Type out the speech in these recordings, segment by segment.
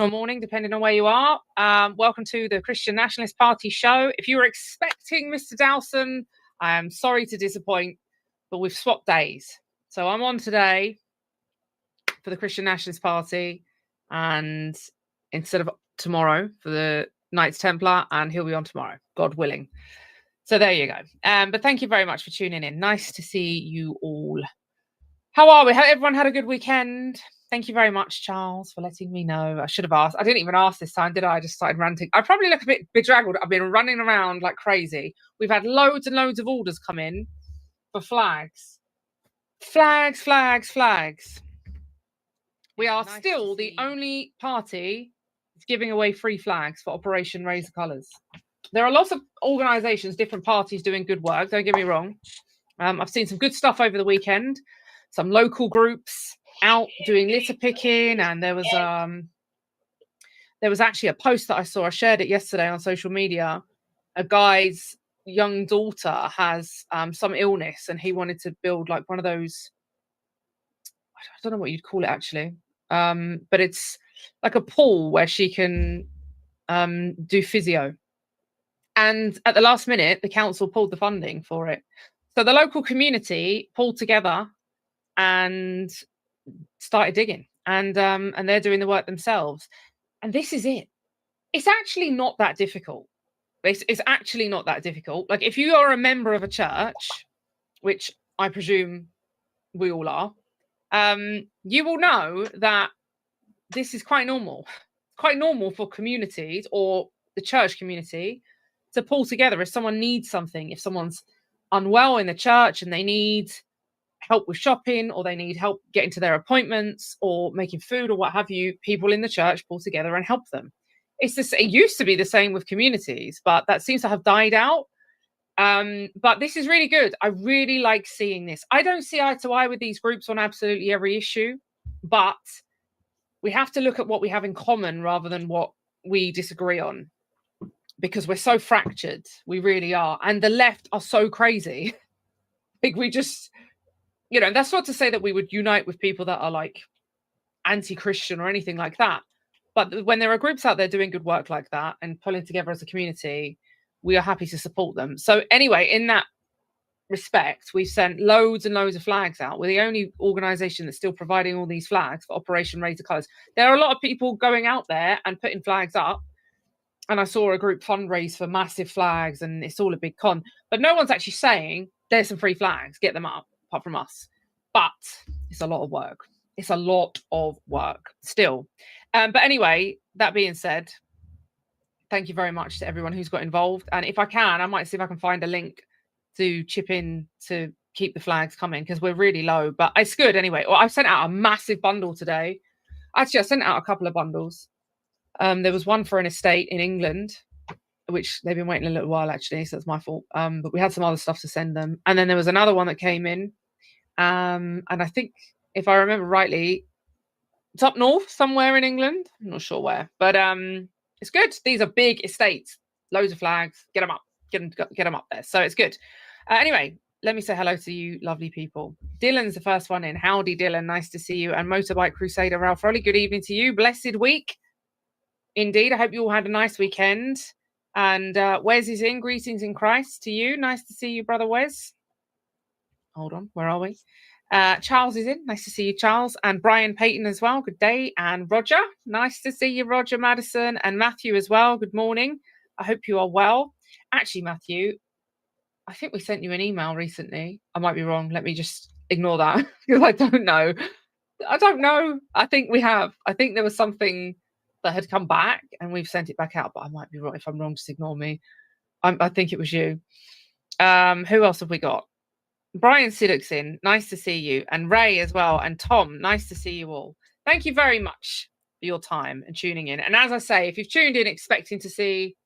or morning, depending on where you are. Welcome to the Christian Nationalist Party show. If you were expecting Mr. Dowson, I am sorry to disappoint, but we've swapped days. So I'm on today for the Christian Nationalist Party, and instead of tomorrow for the Knights Templar, and he'll be on tomorrow, God willing. So there you go. But thank you very much for tuning in. Nice to see you all. How are we? Everyone had a good weekend? Thank you very much, Charles, for letting me know. I should have asked. I didn't even ask this time, did I? I just started ranting. I probably look a bit bedraggled. I've been running around like crazy. We've had loads and loads of orders come in for flags. Flags. We are still the only party that's giving away free flags for Operation Raise the Colours. There are lots of organisations, different parties doing good work, don't get me wrong. I've seen some good stuff over the weekend. Some local groups out doing litter picking, and there was actually a post that I saw. I shared it yesterday on social media. A guy's young daughter has some illness, and he wanted to build like one of those, I don't know what you'd call it actually, but it's like a pool where she can do physio. And at the last minute, the council pulled the funding for it. So the local community pulled together and started digging, and they're doing the work themselves. And this is it. It's actually not that difficult. It's actually not that difficult. Like, if you are a member of a church, which I presume we all are, you will know that this is quite normal. Quite normal for communities or the church community to pull together if someone needs something, if someone's unwell in the church and they need help with shopping, or they need help getting to their appointments or making food or what have you, people in the church pull together and help them. It used to be the same with communities, but that seems to have died out. But this is really good. I really like seeing this. I don't see eye to eye with these groups on absolutely every issue, but we have to look at what we have in common rather than what we disagree on, because we're so fractured. We really are. And the left are so crazy. Like, we just, that's not to say that we would unite with people that are like anti-Christian or anything like that. But when there are groups out there doing good work like that and pulling together as a community, we are happy to support them. So anyway, in that respect, we've sent loads and loads of flags out. We're the only organisation that's still providing all these flags for Operation Raise the Colours. There are a lot of people going out there and putting flags up. And I saw a group fundraise for massive flags, and it's all a big con. But no one's actually saying, there's some free flags, get them up, apart from us. But it's a lot of work. It's a lot of work still. But anyway, that being said, thank you very much to everyone who's got involved. And if I can, I might see if I can find a link to chip in to keep the flags coming, because we're really low. But it's good anyway. Well, I've sent out a massive bundle today. Actually, I sent out a couple of bundles. There was one for an estate in England, which they've been waiting a little while, actually, so that's my fault. But we had some other stuff to send them. And then there was another one that came in. And I think, if I remember rightly, it's up north somewhere in England. I'm not sure where. But it's good. These are big estates. Loads of flags. Get them up. Get them up there. So it's good. Anyway, let me say hello to you lovely people. Dylan's the first one in. Howdy, Dylan. Nice to see you. And Motorbike Crusader Ralph Rowley, good evening to you. Blessed week. Indeed, I hope you all had a nice weekend. And Wes is in. Greetings in Christ to you. Nice to see you, brother Wes. Hold on, where are we? Charles is in. Nice to see you, Charles. And Brian Payton as well. Good day. And Roger. Nice to see you, Roger Madison. And Matthew as well. Good morning. I hope you are well. Actually, Matthew, I think we sent you an email recently. I might be wrong. Let me just ignore that, because I don't know. I think we have. I think there was something that had come back and we've sent it back out, but I might be wrong. If I'm wrong, just ignore me. I think it was you. Who else have we got? Brian Siddock's in. Nice to see you. And Ray as well. And Tom, nice to see you all. Thank you very much for your time and tuning in. And as I say, if you've tuned in expecting to see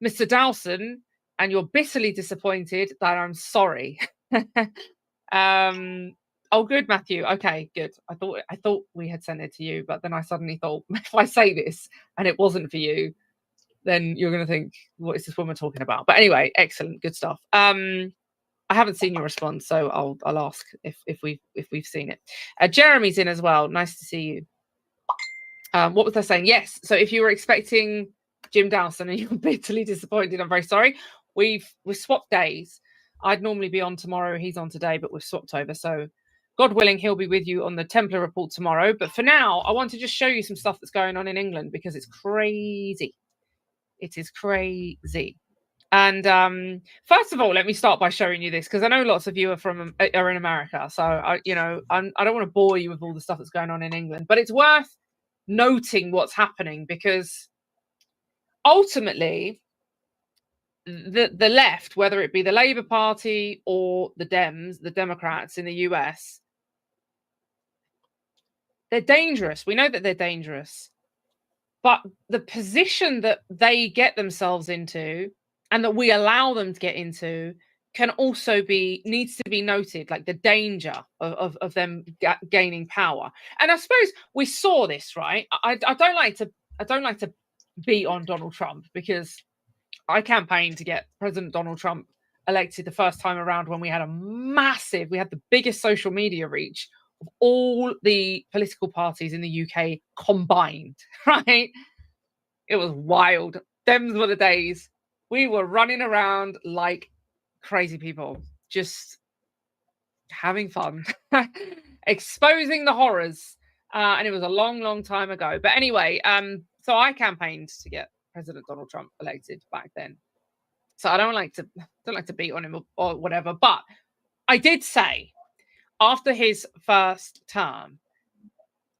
Mr. Dowson and you're bitterly disappointed, then I'm sorry. Oh, good, Matthew. Okay, good. I thought we had sent it to you, but then I suddenly thought, if I say this and it wasn't for you, then you're going to think, what is this woman talking about? But anyway, excellent, good stuff. I haven't seen your response, so I'll ask if we've seen it. Jeremy's in as well. Nice to see you. What was I saying? Yes. So if you were expecting Jim Dowson and you're bitterly disappointed, I'm very sorry. We've swapped days. I'd normally be on tomorrow. He's on today, but we've swapped over. So God willing, he'll be with you on the Templar report tomorrow. But for now, I want to just show you some stuff that's going on in England because it's crazy. It is crazy. And first of all, let me start by showing you this because I know lots of you are in America. So I don't want to bore you with all the stuff that's going on in England, but it's worth noting what's happening because ultimately the left, whether it be the Labour Party or the Democrats in the US, they're dangerous. We know that they're dangerous, but the position that they get themselves into and that we allow them to get into can also needs to be noted, like the danger of them gaining power. And I suppose we saw this, right? I don't like to beat on Donald Trump because I campaigned to get President Donald Trump elected the first time around when we had the biggest social media reach of all the political parties in the UK combined, right? It was wild. Them were the days. We were running around like crazy people, just having fun, exposing the horrors. And it was a long, long time ago. But anyway, so I campaigned to get President Donald Trump elected back then. So I don't like to beat on him or whatever. But I did say after his first term,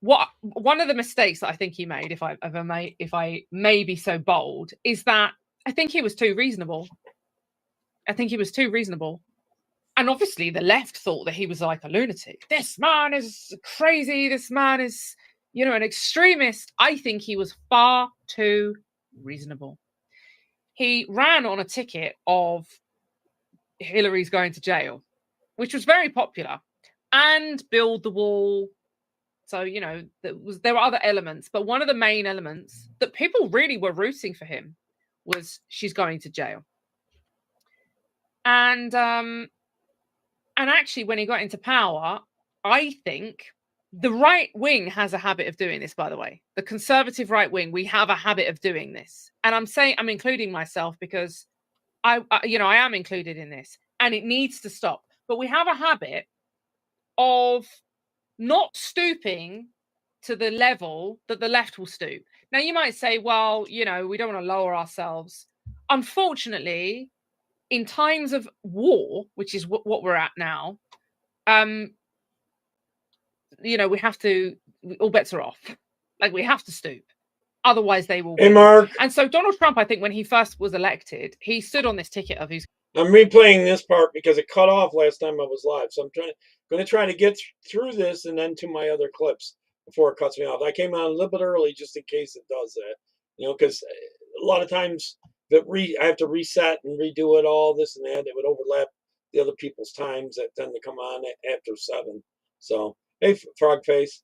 one of the mistakes that I think he made, if I may be so bold, is that I think he was too reasonable. And obviously the left thought that he was like a lunatic. This man is crazy. This man is, an extremist. I think he was far too reasonable. He ran on a ticket of Hillary's going to jail, which was very popular, and build the wall. So, there were other elements, but one of the main elements that people really were rooting for him was she's going to jail. And actually, when he got into power, I think the right wing has a habit of doing this, by the way. The conservative right wing, we have a habit of doing this. And I'm including myself because I am included in this and it needs to stop. But we have a habit of not stooping to the level that the left will stoop. Now, you might say, well, we don't want to lower ourselves. Unfortunately, in times of war, which is what we're at now, we have to, all bets are off. Like, we have to stoop. Otherwise, they will. Hey, Mark. And so Donald Trump, I think when he first was elected, he stood on this ticket of I'm replaying this part because it cut off last time I was live. So I'm going to try to get through this and then to my other clips before it cuts me off. I came on a little bit early just in case it does that, because a lot of times I have to reset and redo it, all this and that. It would overlap the other people's times that tend to come on after 7. So, hey, Frog Face.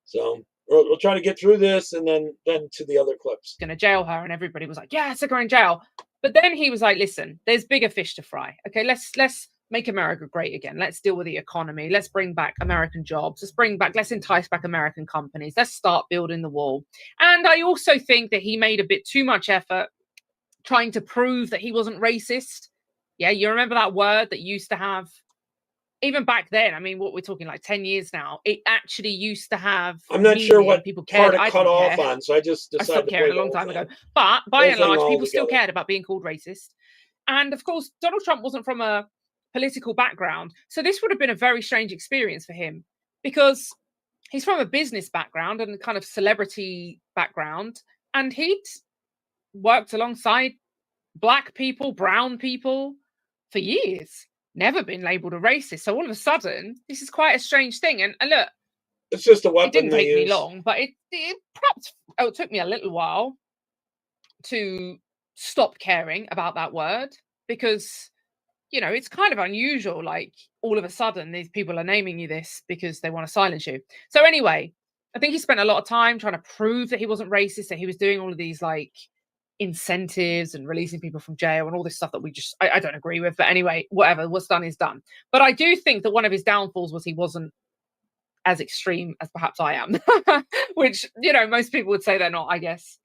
So we'll try to get through this and then to the other clips. Going to jail her, and everybody was like, yeah, stick her in jail. But then he was like, listen, there's bigger fish to fry. Okay, let's make America great again. Let's deal with the economy. Let's bring back American jobs. Let's entice back American companies. Let's start building the wall. And I also think that he made a bit too much effort trying to prove that he wasn't racist. Yeah, you remember that word that used to have, even back then, I mean, what we're talking like 10 years now, it actually used to have. I'm not sure what people cared. Part it cut off on, so I just decided I stopped caring a long time ago. But by and large, people still cared about being called racist. And of course, Donald Trump wasn't from a political background. So this would have been a very strange experience for him because he's from a business background and a kind of celebrity background. And he'd worked alongside Black people, brown people for years. Never been labeled a racist. So all of a sudden, this is quite a strange thing. And look, it's just a weapon. It didn't take me long, but it took me a little while to stop caring about that word because, it's kind of unusual. Like, all of a sudden, these people are naming you this because they want to silence you. So anyway, I think he spent a lot of time trying to prove that he wasn't racist, that he was doing all of these like incentives and releasing people from jail and all this stuff that I don't agree with. But anyway, whatever, what's done is done. But I do think that one of his downfalls was he wasn't as extreme as perhaps I am, which, most people would say they're not, I guess.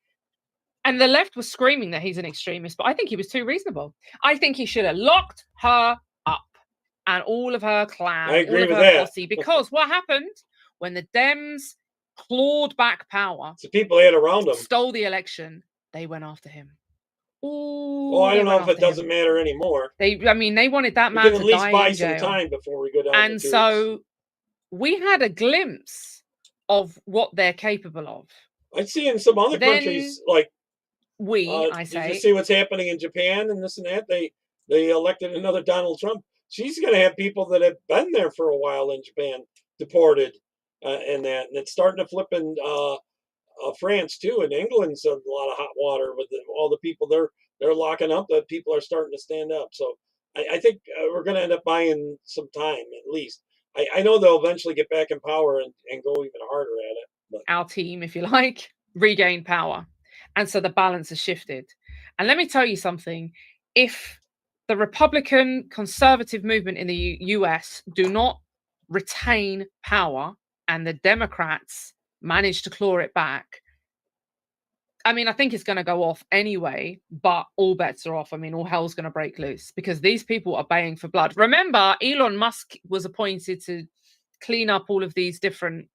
And the left was screaming that he's an extremist, but I think he was too reasonable. I think he should have locked her up and all of her clan, I agree all of with her that. posse, because what happened when the Dems clawed back power, the people he had around him stole the election, they went after him. Oh, I don't know if it doesn't matter anymore. They wanted that man can to at least die buy in some jail. time before we go down. And so we had a glimpse of what they're capable of. I see in some other countries, like did you see what's happening in Japan and this and that? They elected another Donald Trump. She's going to have people that have been there for a while in Japan deported, and it's starting to flip in France too, and England's a lot of hot water with all the people they're locking up. That people are starting to stand up. So I think we're going to end up buying some time at least. I know they'll eventually get back in power and go even harder at it. But our team, if you like, regained power, and so the balance has shifted. And let me tell you something: if the Republican conservative movement in the US do not retain power, and the Democrats manage to claw it back, I mean, I think it's going to go off anyway, but all bets are off. I mean, all hell's going to break loose because these people are baying for blood. Remember, Elon Musk was appointed to clean up all of these different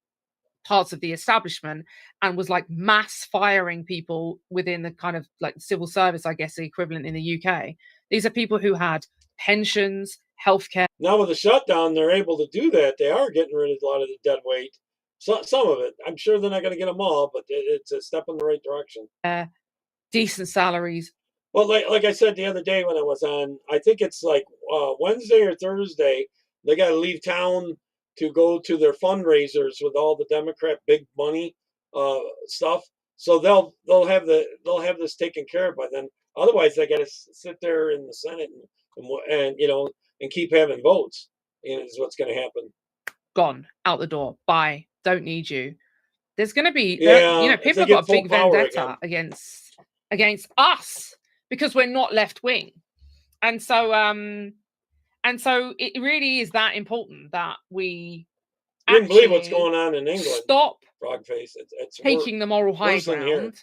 parts of the establishment and was like mass firing people within the kind of like civil service, I guess, the equivalent in the UK. These are people who had pensions, healthcare. Now with the shutdown, they're able to do that. They are getting rid of a lot of the dead weight. Some of it. I'm sure they're not going to get them all, but it's a step in the right direction. Decent salaries. Well, like I said the other day when I was on, I think it's like Wednesday or Thursday, they got to leave town to go to their fundraisers with all the Democrat big money stuff. So they'll have this taken care of by then. Otherwise, they got to sit there in the Senate and keep having votes. Is what's going to happen. Gone out the door. Bye. Don't need you. There's going to be, people have got a big vendetta against us because we're not left wing, and so it really is that important that we. You wouldn't believe what's going on in England. Stop Frogface. It's taking the moral high ground.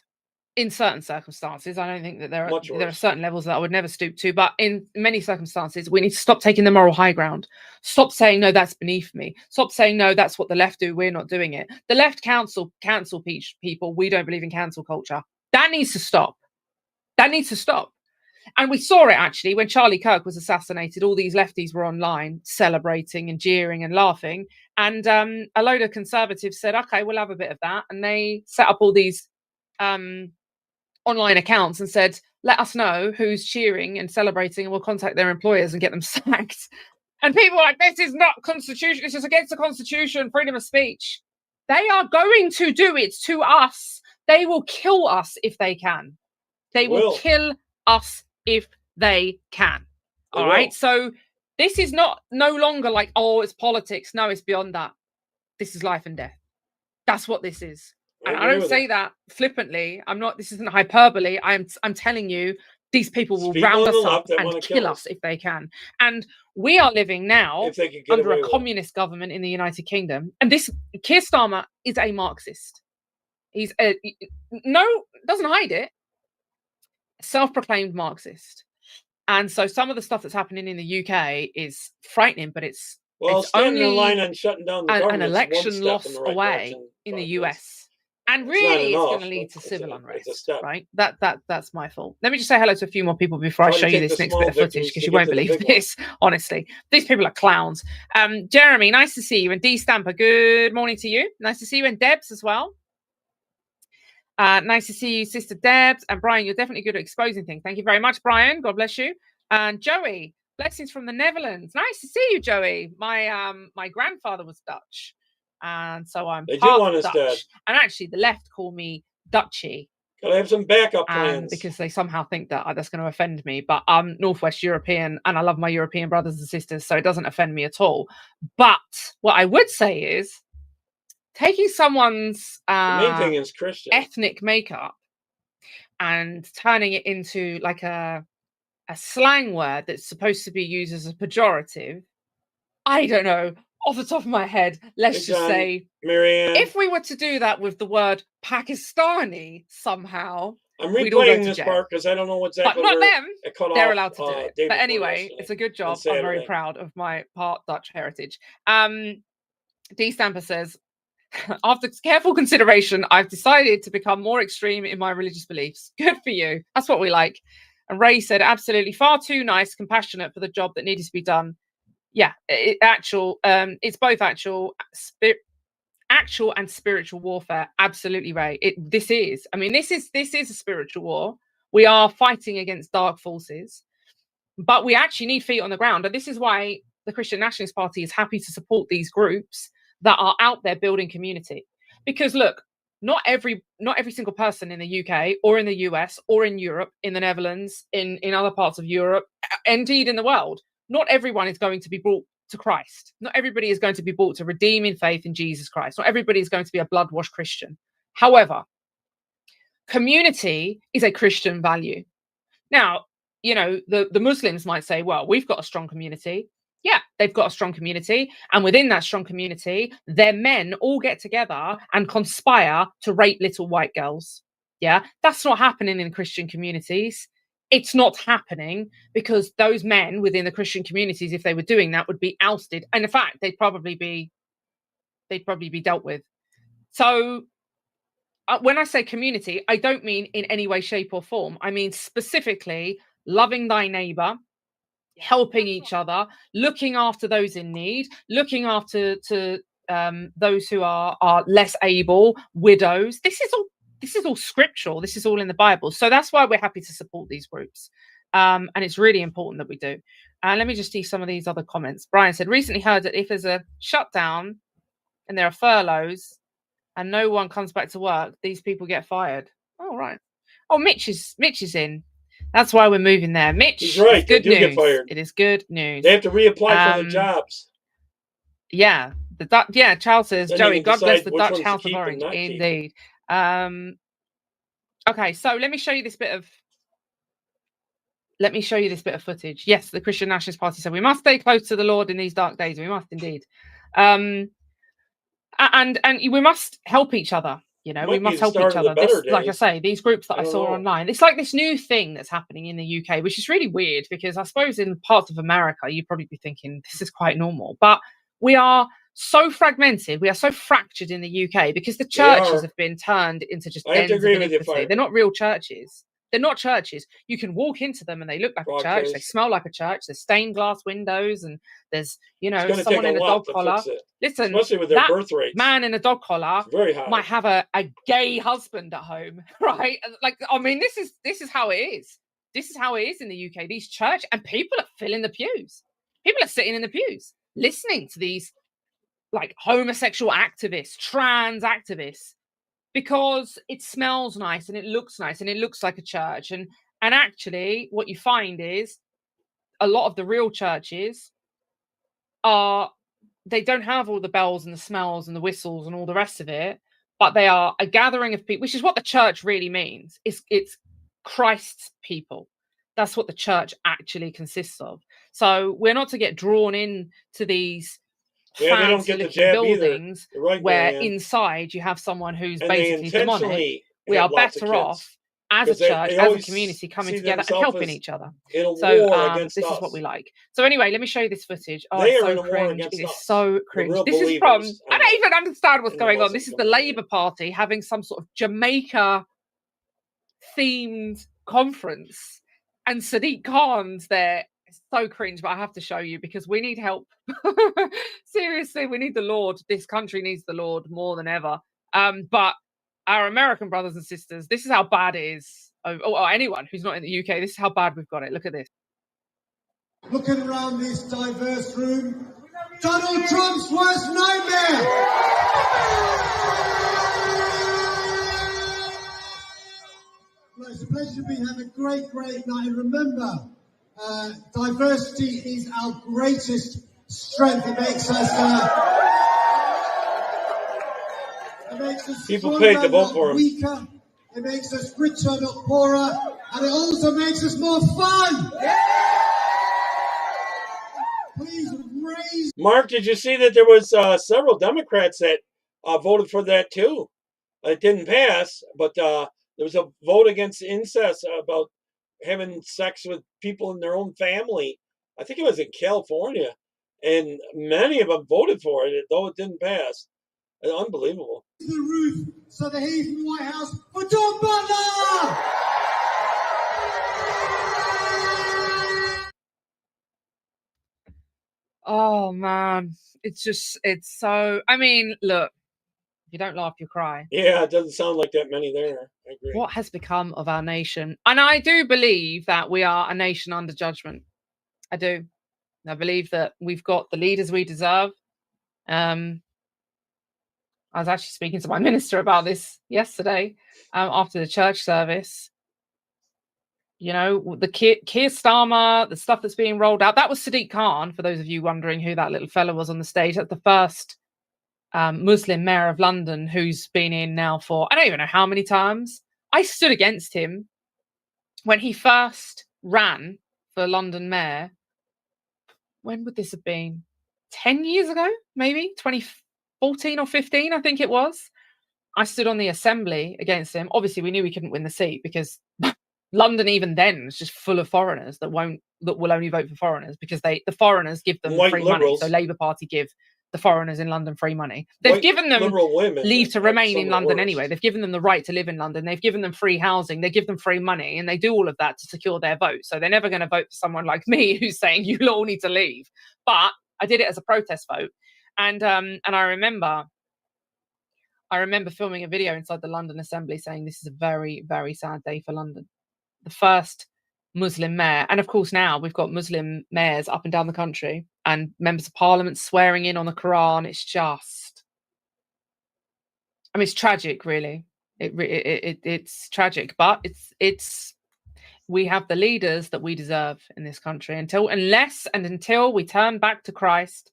In certain circumstances, I don't think that there are certain levels that I would never stoop to, but in many circumstances, we need to stop taking the moral high ground. Stop saying, no, that's beneath me. Stop saying, no, that's what the left do. We're not doing it. The left cancel people. We don't believe in cancel culture. That needs to stop. That needs to stop. And we saw it actually when Charlie Kirk was assassinated. All these lefties were online celebrating and jeering and laughing. And a load of conservatives said, okay, we'll have a bit of that. And they set up all these online accounts and said, let us know who's cheering and celebrating and we'll contact their employers and get them sacked. And people are like, this is not constitution. This is against the constitution, freedom of speech. They are going to do it to us. They will kill us if they can. They will kill us if they can. All right. So this is no longer like, oh, it's politics. No, it's beyond that. This is life and death. That's what this is. And I don't say that flippantly. This isn't hyperbole. I'm telling you, these people will round us up and kill us if they can. And we are living now under a communist government in the United Kingdom. And Keir Starmer is a Marxist. He's doesn't hide it. Self-proclaimed Marxist. And so some of the stuff that's happening in the UK is frightening, but it's only in line on shutting down the an election loss away in the US. And really, it's going to lead to civil unrest, right? That's my fault. Let me just say hello to a few more people before I show you this next bit of footage, because you won't believe this, honestly. These people are clowns. Jeremy, nice to see you. And D Stamper, good morning to you. Nice to see you. And Debs as well. Nice to see you, Sister Debs. And Brian, you're definitely good at exposing things. Thank you very much, Brian. God bless you. And Joey, blessings from the Netherlands. Nice to see you, Joey. My grandfather was Dutch. And so I'm part Dutch. And actually, the left call me Dutchy. Gotta have some backup plans. Because they somehow think that that's going to offend me. But I'm Northwest European and I love my European brothers and sisters, so it doesn't offend me at all. But what I would say is taking someone's the main thing is Christian ethnic makeup and turning it into like a slang word that's supposed to be used as a pejorative. I don't know off the top of my head, let's just say, Marianne, if we were to do that with the word Pakistani somehow, I'm we'd all go replaying to this jail. part because I don't know exactly But not where them. it cut They're off, allowed to do it. day But before anyway, yesterday, it's a good job. on I'm very Saturday. proud of my part Dutch heritage. D Stamper says, after careful consideration, I've decided to become more extreme in my religious beliefs. Good for you. That's what we like. And Ray said, absolutely, far too nice, compassionate for the job that needed to be done. Yeah, it's both actual and spiritual warfare. Absolutely, Ray. This is a spiritual war. We are fighting against dark forces, but we actually need feet on the ground. And this is why the Christian Nationalist Party is happy to support these groups that are out there building community. Because look, not every single person in the UK or in the US or in Europe, in the Netherlands, in other parts of Europe, indeed in the world, not everyone is going to be brought to Christ. Not everybody is going to be brought to redeeming faith in Jesus Christ. Not everybody is going to be a blood-washed Christian. However, community is a Christian value. Now, the Muslims might say, well, we've got a strong community. Yeah, they've got a strong community. And within that strong community, their men all get together and conspire to rape little white girls. Yeah, that's not happening in Christian communities. It's not happening because those men within the Christian communities, if they were doing that, would be ousted. And in fact, they'd probably be dealt with. So when I say community, I don't mean in any way, shape, or form. I mean specifically loving thy neighbor, helping each other, looking after those in need, looking after those who are less able, widows. This is all scriptural. This is all in the Bible. So that's why we're happy to support these groups. And it's really important that we do. And let me just see some of these other comments. Brian said, recently heard that if there's a shutdown and there are furloughs and no one comes back to work, these people get fired. Oh, right. Oh, Mitch is in. That's why we're moving there. Mitch, he's right. Good they do news. Get fired. It is good news. They have to reapply for the jobs. Yeah. Charles says, then Joey, God bless the Dutch House of Orange. Indeed. Okay, so let me show you this bit of footage. Yes, the Christian Nationalist Party said we must stay close to the Lord in these dark days. We must indeed. And we must help each other. We must help each other. Like I say, these groups that I saw online, it's like this new thing that's happening in the UK, which is really weird because I suppose in parts of America, you'd probably be thinking this is quite normal. But we are so fragmented. We are so fractured in the UK because the churches have been turned into just dens of iniquity. They're not real churches. They're not churches. You can walk into them and they look like a church. They smell like a church. There's stained glass windows and there's, someone in a dog collar. Listen, especially with their birth rates. Man in a dog collar might have a gay husband at home, right? Like, I mean, this is how it is. This is how it is in the UK. These church and people are filling the pews. People are sitting in the pews listening to these like homosexual activists, trans activists, because it smells nice and it looks nice and it looks like a church. And actually what you find is a lot of the real churches they don't have all the bells and the smells and the whistles and all the rest of it, but they are a gathering of people, which is what the church really means. It's Christ's people. That's what the church actually consists of. So we're not to get drawn in to these fancy looking buildings where inside you have someone who's basically demonic. We are better off as a church, as a community, coming together and helping each other. So this is what we like. So anyway, let me show you this footage. Oh, it's so cringe. It is so cringe. This is from, I don't even understand what's going on. This is the Labour Party having some sort of Jamaica themed conference and Sadiq Khan's there. It's so cringe, but I have to show you because we need help. Seriously, we need the Lord. This country needs the Lord more than ever. But our American brothers and sisters, this is how bad it is. Or anyone who's not in the UK, this is how bad we've got it. Look at this. Looking around this diverse room, Donald Trump's worst nightmare. Well, it's a pleasure to be having a great night. And remember, diversity is our greatest strength. It makes us people paid to vote for him. Weaker. It makes us richer, not poorer, and it also makes us more fun. Please, with raise. Mark, did you see that there was several Democrats that voted for that too? It didn't pass, but there was a vote against incest about having sex with people in their own family. I think it was in California, and many of them voted for it, though it didn't pass. Unbelievable. The roof so the heat from the White House for John Butler. Oh man, it's so. I mean, look, if you don't laugh, you cry. Yeah, it doesn't sound like that many there. I agree. What has become of our nation? And I do believe that we are a nation under judgment. I do. I believe that we've got the leaders we deserve. I was actually speaking to my minister about this yesterday after the church service. You know, the Keir Starmer, the stuff that's being rolled out. That was Sadiq Khan, for those of you wondering who that little fella was on the stage. That's the first Muslim mayor of London who's been in now for, I don't even know how many times. I stood against him when he first ran for London mayor. When would this have been? 10 years ago, maybe? 2014 or 15, I think it was. I stood on the assembly against him. Obviously, we knew we couldn't win the seat because London, even then, is just full of foreigners that will only vote for foreigners because the foreigners give them free money. So Labour Party give the foreigners in London free money. They've given them leave to remain in London anyway. They've given them the right to live in London. They've given them free housing. They give them free money, and they do all of that to secure their vote. So they're never going to vote for someone like me who's saying you all need to leave. But I did it as a protest vote, and I remember filming a video inside the London Assembly saying this is a very, very sad day for London. The first Muslim mayor, and of course now we've got Muslim mayors up and down the country and members of parliament swearing in on the Quran. It's just, I mean, it's tragic, really. It's tragic, but it's we have the leaders that we deserve in this country. Until we turn back to Christ,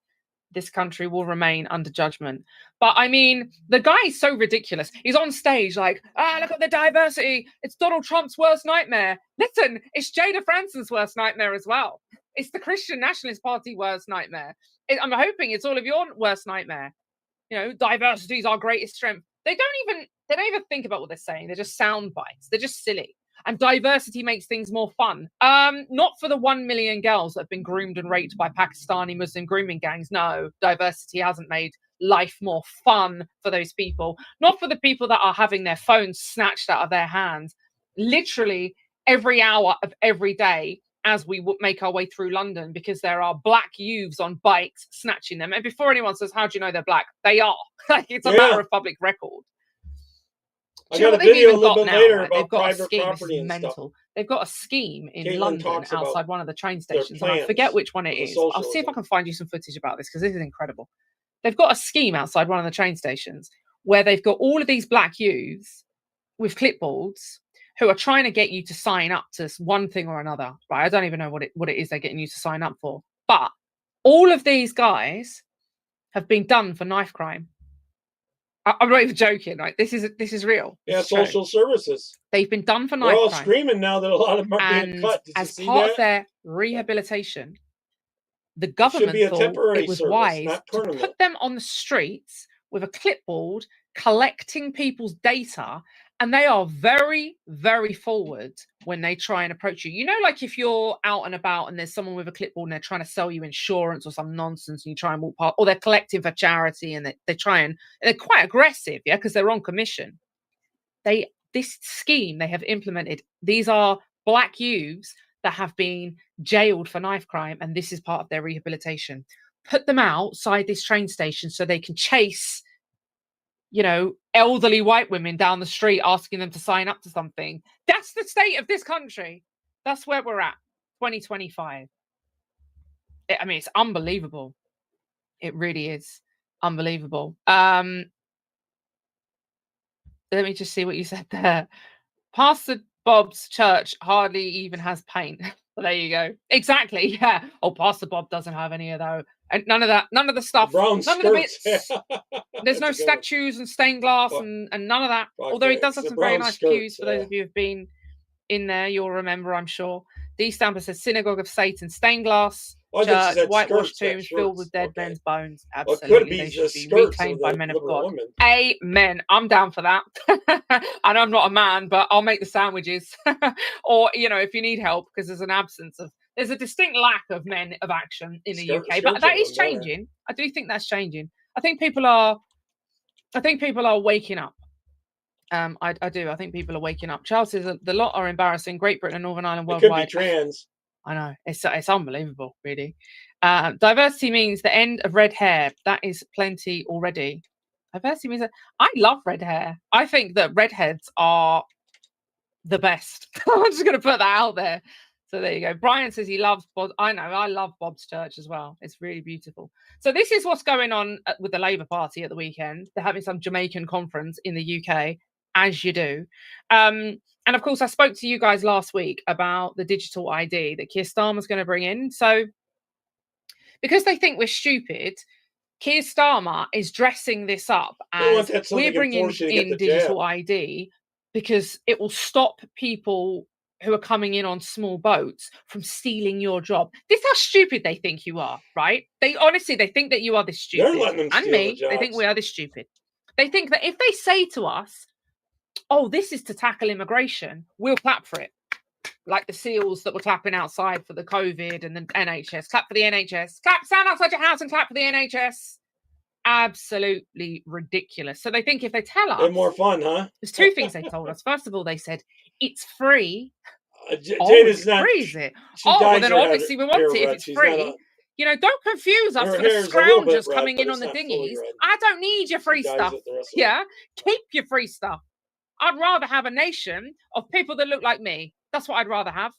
this country will remain under judgment. But I mean, the guy is so ridiculous. He's on stage like, look at the diversity. It's Donald Trump's worst nightmare. Listen, it's Jayda Fransen's worst nightmare as well. It's the Christian Nationalist Party worst nightmare. I'm hoping it's all of your worst nightmare. You know, diversity is our greatest strength. They don't even think about what they're saying. They're just sound bites. They're just silly. And diversity makes things more fun. Not for the 1 million girls that have been groomed and raped by Pakistani Muslim grooming gangs. No, diversity hasn't made life more fun for those people. Not for the people that are having their phones snatched out of their hands literally every hour of every day as we make our way through London, because there are black youths on bikes snatching them. And before anyone says, how do you know they're black? They are. It's a matter of public record. I got a video a little bit later about private property and mental stuff. They've got a scheme in London outside one of the train stations. And I forget which one it is. I'll see if I can find you some footage about this, because this is incredible. They've got a scheme outside one of the train stations where they've got all of these black youths with clipboards who are trying to get you to sign up to one thing or another. Right? I don't even know what it is they're getting you to sign up for. But all of these guys have been done for knife crime. I'm not even joking. Like, this is real. Yeah, social services. They've been done for knife crime. We're all screaming now that a lot of them are being cut. Did as part of their rehabilitation, the government thought it was wise to put them on the streets with a clipboard, collecting people's data, and they are very, very forward when they try and approach you. You know, like if you're out and about and there's someone with a clipboard and they're trying to sell you insurance or some nonsense, and you try and walk past, or they're collecting for charity and they're quite aggressive, yeah, because they're on commission. This scheme they have implemented, these are black youths that have been jailed for knife crime, and this is part of their rehabilitation. Put them outside this train station so they can chase, you know, elderly white women down the street asking them to sign up to something. That's the state of this country. That's where we're at, 2025. I mean, it's unbelievable. It really is unbelievable. Let me just see what you said there. Pastor Bob's church hardly even has paint. Well, there you go. Exactly. Yeah. Oh, Pastor Bob doesn't have any of those. And none of that, none of the stuff, none of the bits. There's no statues and stained glass and none of that. Although it does have some very nice pews. For those of you who've been in there, you'll remember, I'm sure. The East Stamper says Synagogue of Satan, stained glass, I think she church, said whitewashed skirts, not tombs filled with shirts. dead Okay. men's bones. Well, it could Absolutely, be they the should be skirts of reclaimed the by men of liberal God. women. Amen. I'm down for that. And I'm not a man, but I'll make the sandwiches. Or, you know, if you need help, because there's a distinct lack of men of action in the UK, but that is changing. I do think that's changing. I think people are waking up. I do. I think people are waking up. Charles says the lot are embarrassing. Great Britain and Northern Ireland worldwide. It could be trans. I know. It's unbelievable, really. Diversity means the end of red hair. That is plenty already. Diversity means that I love red hair. I think that redheads are the best. I'm just going to put that out there. So there you go. Brian says he loves Bob. I know. I love Bob's Church as well. It's really beautiful. So this is what's going on with the Labour Party at the weekend. They're having some Jamaican conference in the UK, as you do. And of course, I spoke to you guys last week about the digital ID that Keir Starmer's going to bring in. So because they think we're stupid, Keir Starmer is dressing this up as we're bringing in digital ID because it will stop people who are coming in on small boats from stealing your job. This is how stupid they think you are, right? They think that you are this stupid. They're letting them steal me, the jobs. they think we are this stupid. They think that if they say to us, oh, this is to tackle immigration, we'll clap for it. Like the SEALs that were clapping outside for the COVID and the NHS. Clap for the NHS. Clap, stand outside your house and clap for the NHS. Absolutely ridiculous. So they think if they tell us... They're more fun, huh? There's two things they told us. First of all, they said, it's free. Jayda's not... free, is it? Well, then obviously we want it if it's free. You know, don't confuse us for the scroungers coming in on the dinghies. I don't need your free stuff. Yeah? Keep your free stuff. I'd rather have a nation of people that look like me. That's what I'd rather have.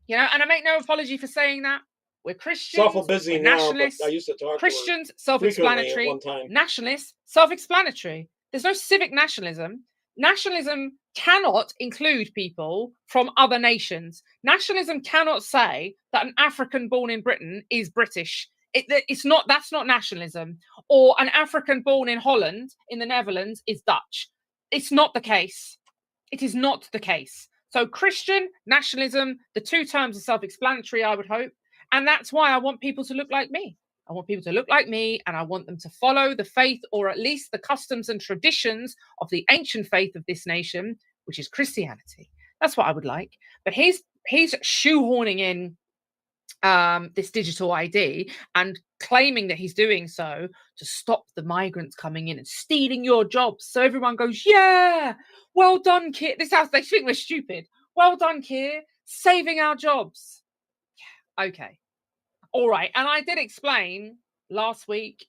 You know, and I make no apology for saying that. We're Christians, we're nationalists. I used to talk Christians, self-explanatory. Nationalists, self-explanatory. There's no civic nationalism. Nationalism cannot include people from other nations. Nationalism cannot say that an African born in Britain is British. It's not. That's not nationalism. Or an African born in Holland, in the Netherlands, is Dutch. It's not the case. It is not the case. So Christian, nationalism, the two terms are self-explanatory, I would hope. And that's why I want people to look like me. I want people to look like me, and I want them to follow the faith, or at least the customs and traditions of the ancient faith of this nation, which is Christianity. That's what I would like. But he's shoehorning in this digital ID and claiming that he's doing so to stop the migrants coming in and stealing your jobs. So everyone goes, yeah, well done, Keir. This house, they think we're stupid. Well done, Keir, saving our jobs. Yeah, okay. All right. And I did explain last week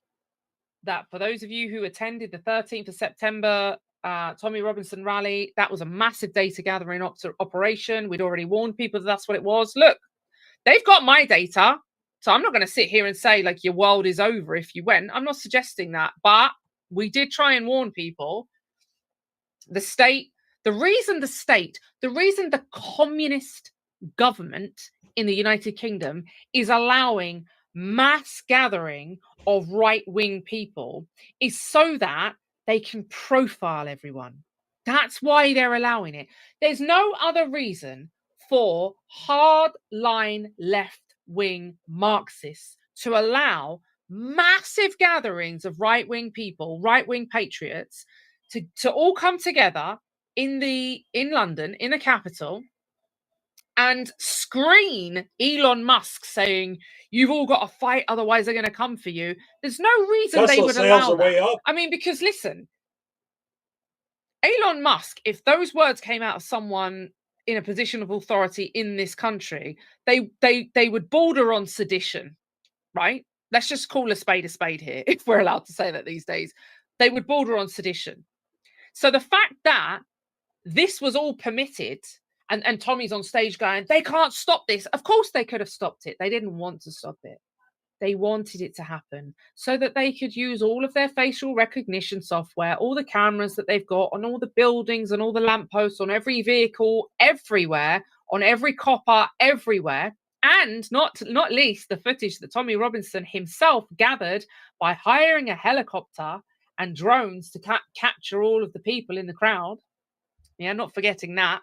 that for those of you who attended the 13th of September Tommy Robinson rally, that was a massive data gathering operation. We'd already warned people that that's what it was. Look, they've got my data. So I'm not going to sit here and say like your world is over if you went. I'm not suggesting that. But we did try and warn people. The reason the communist government in the United Kingdom is allowing mass gathering of right-wing people is so that they can profile everyone. That's why they're allowing it. There's no other reason for hardline left-wing Marxists to allow massive gatherings of right-wing people, right-wing patriots, to all come together in London, in the capital, and screen Elon Musk saying, you've all got to fight, otherwise they're going to come for you. There's no reason they would allow that. I mean, because listen, Elon Musk, if those words came out of someone in a position of authority in this country, they would border on sedition, right? Let's just call a spade here, if we're allowed to say that these days. They would border on sedition. So the fact that this was all permitted, and Tommy's on stage going, they can't stop this. Of course they could have stopped it. They didn't want to stop it. They wanted it to happen so that they could use all of their facial recognition software, all the cameras that they've got on all the buildings and all the lampposts, on every vehicle, everywhere, on every copper, everywhere. And not least the footage that Tommy Robinson himself gathered by hiring a helicopter and drones to capture all of the people in the crowd. Yeah, not forgetting that.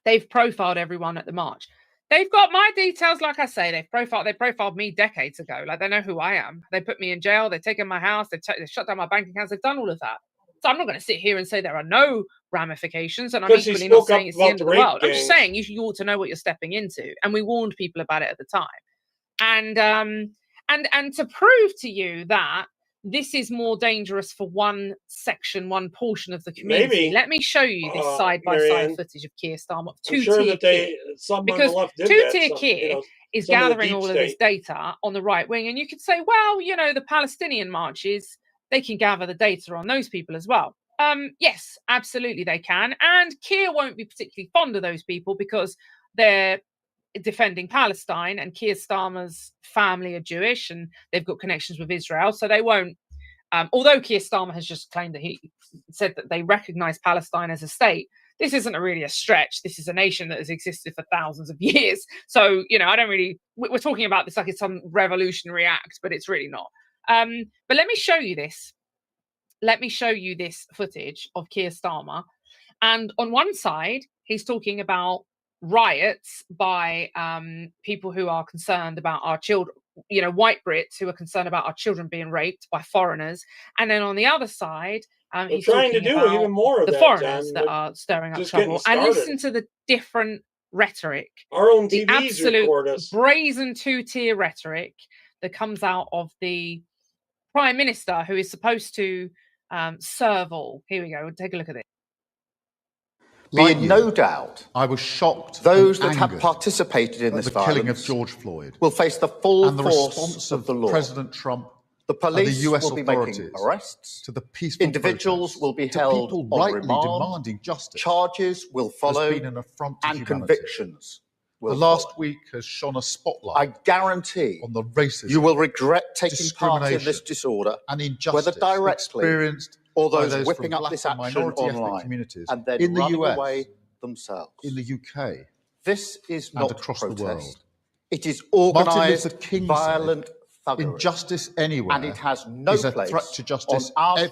They've profiled everyone at the march. They've got my details, like I say. They profiled me decades ago. Like, they know who I am. They put me in jail. They've taken my house. They've shut down my bank accounts. They've done all of that. So I'm not going to sit here and say there are no ramifications, and I'm equally not saying it's the end of the world. I'm just saying you ought to know what you're stepping into, and we warned people about it at the time. And to prove to you that this is more dangerous for one section, one portion of the community, let me show you this side-by-side footage of Keir Starmer. Two-tier Keir. Because two-tier Keir is gathering all of this data on the right wing. And you could say, well, you know, the Palestinian marches, they can gather the data on those people as well. Yes, absolutely they can. And Keir won't be particularly fond of those people because they're defending Palestine, and Keir Starmer's family are Jewish and they've got connections with Israel, so they won't. Although Keir Starmer has just claimed that he said that they recognize Palestine as a state, this isn't really a stretch. This is a nation that has existed for thousands of years. So, you know, I don't really, we're talking about this like it's some revolutionary act, but it's really not. But let me show you this. Let me show you this footage of Keir Starmer. And on one side, he's talking about riots by people who are concerned about our children, you know, white Brits who are concerned about our children being raped by foreigners. And then on the other side, he's trying to do even more of the foreigners that are stirring up trouble. And listen to the different rhetoric. Our own TVs the absolute record us. Brazen two-tier rhetoric that comes out of the Prime Minister, who is supposed to serve all. Here we go. We'll take a look at it. Be in no doubt, I was shocked. Those that have participated in this violence, killing of George Floyd, will face the full and the force response of the law. President Trump, the police the US will be authorities making arrests. to the peaceful individuals protests, will be to held people on rightly remand. demanding justice. Charges will follow, has been an affront to and humanity. convictions will The last follow. week has shone a spotlight. I guarantee on the racism you will regret taking part in this disorder, and injustice, whether directly experienced or by those whipping from up this black and action minority ethnic online communities and then in the running US, away themselves. in the UK, this is and not across protest. the world. It is Martin organised, Luther King violent said, thuggery. injustice anywhere and it has no is a place threat to justice. on our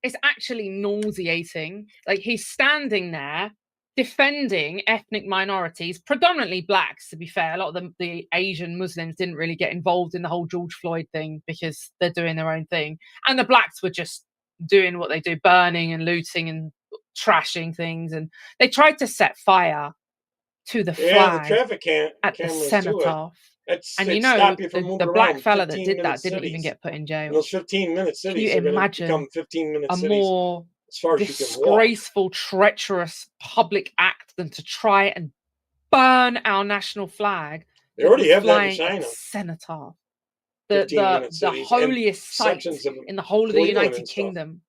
It's actually nauseating. Like, he's standing there defending ethnic minorities, predominantly blacks, to be fair. A lot of the Asian Muslims didn't really get involved in the whole George Floyd thing because they're doing their own thing. And the blacks were just doing what they do, burning and looting and trashing things. And they tried to set fire to the flag at the cenotaph. And you know, the black fella that did that didn't even get put in jail. Those 15-minute cities Can you imagine 15-minute a cities more as far as disgraceful, treacherous public act than to try and burn our national flag? They already have that in China. Cenotaph, the holiest site in the whole of the United Kingdom,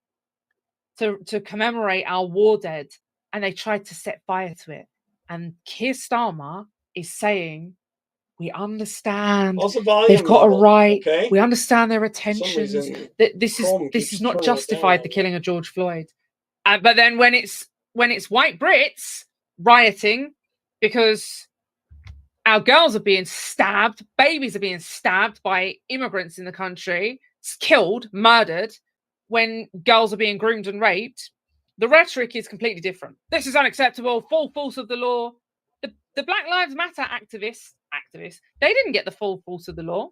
to commemorate our war dead, and they tried to set fire to it. And Keir Starmer is saying, we understand they've got a right. Okay. We understand their attentions. That this is not justified, the killing of George Floyd. But then when it's white Brits rioting because our girls are being stabbed, babies are being stabbed by immigrants in the country, killed, murdered, when girls are being groomed and raped, the rhetoric is completely different. This is unacceptable. Full force of the law. The Black Lives Matter activists, they didn't get the full force of the law.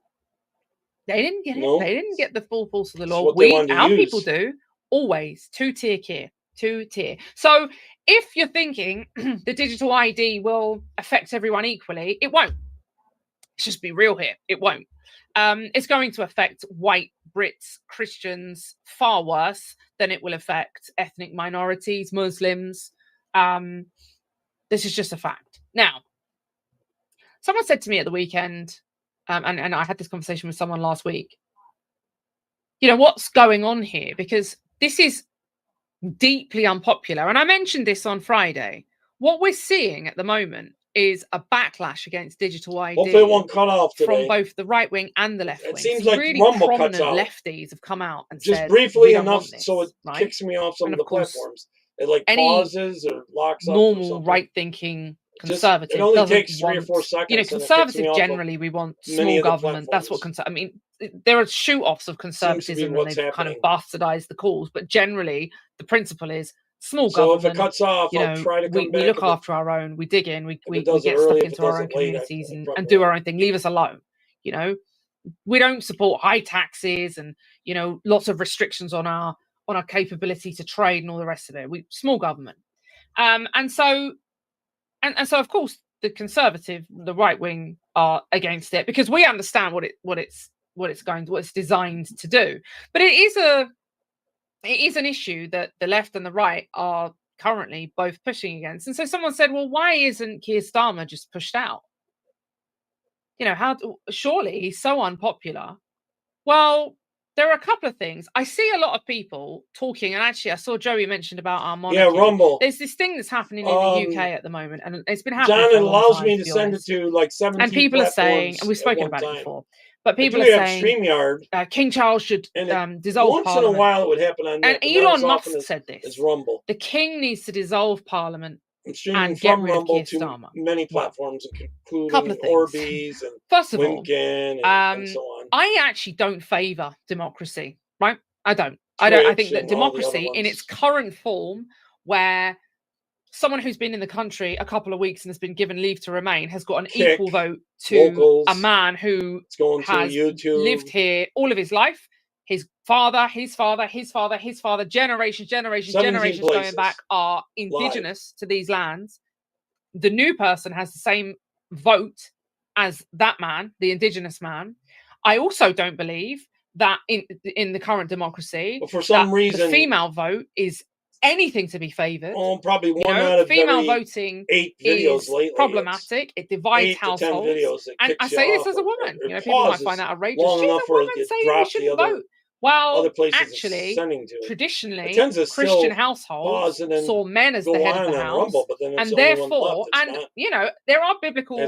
They didn't get it. No. They didn't get the full force of the law. Our people do. Always. Two-tier Keir. Two-tier. So if you're thinking the digital ID will affect everyone equally, it won't. Let's just be real here. It won't. It's going to affect white Brits, Christians, far worse than it will affect ethnic minorities, Muslims. This is just a fact. Now, someone said to me at the weekend, and I had this conversation with someone last week, you know, what's going on here? Because this is deeply unpopular. And I mentioned this on Friday. What we're seeing at the moment is a backlash against digital ID. Hopefully it won't cut off today. From both the right wing and the left wing. It seems like really Rumble prominent cuts out. Lefties have come out and just said, briefly enough this, so it right? kicks me off some of the platforms. It like any pauses or locks up. Normal right-thinking conservative it only doesn't takes 3 or 4 seconds. You know, conservative generally we want small government. That's what I mean, there are shoot-offs of conservatism and they've kind of bastardized the calls, but generally the principle is small So if it government. cuts off, You I'll know, try to come we back. look after our own. We dig in. We does it get early, stuck if into it our does own it late, I communities and probably do won't. our own thing. Leave us alone. You know, we don't support high taxes and, you know, lots of restrictions on our capability to trade and all the rest of it. We small government. And so of course the conservative, the right wing are against it because we understand what it's designed to do. But it is an issue that the left and the right are currently both pushing against. And so someone said, well, why isn't Keir Starmer just pushed out? You know, surely he's so unpopular. Well, there are a couple of things. I see a lot of people talking, and actually I saw Joey mentioned about our monarchy. Yeah, Rumble. There's this thing that's happening in the UK at the moment, and it's been happening John, for it a long allows time, me to send it to like 17 and people are saying, and we've spoken about it before, but people are saying StreamYard, King Charles should dissolve once Parliament. in a while it would happen on and Elon Musk said this. It's Rumble. The King needs to dissolve Parliament I'm streaming and get from rid Rumble of Keir to Starmer. many platforms, including couple of things. Orbeez and First of all, Winkin and so on. I actually don't favour democracy, right? I don't. Twitch I think that and all the other democracy in ones. its current form, where someone who's been in the country a couple of weeks and has been given leave to remain has got an equal vote to locals, a man who has lived here all of his life. His father, his father, his father, his father, generations going back are indigenous to these lands. The new person has the same vote as that man, the indigenous man. I also don't believe that in the current democracy, but for some reason, the female vote is anything to be favoured. Oh, probably one out of female every voting 8 videos is lately. problematic. It divides households. And I say this as a woman. You know, people might find that outrageous. She's a woman saying we shouldn't vote. Well, actually, traditionally, Christian households saw men as the head of the house, and therefore, you know, there are biblical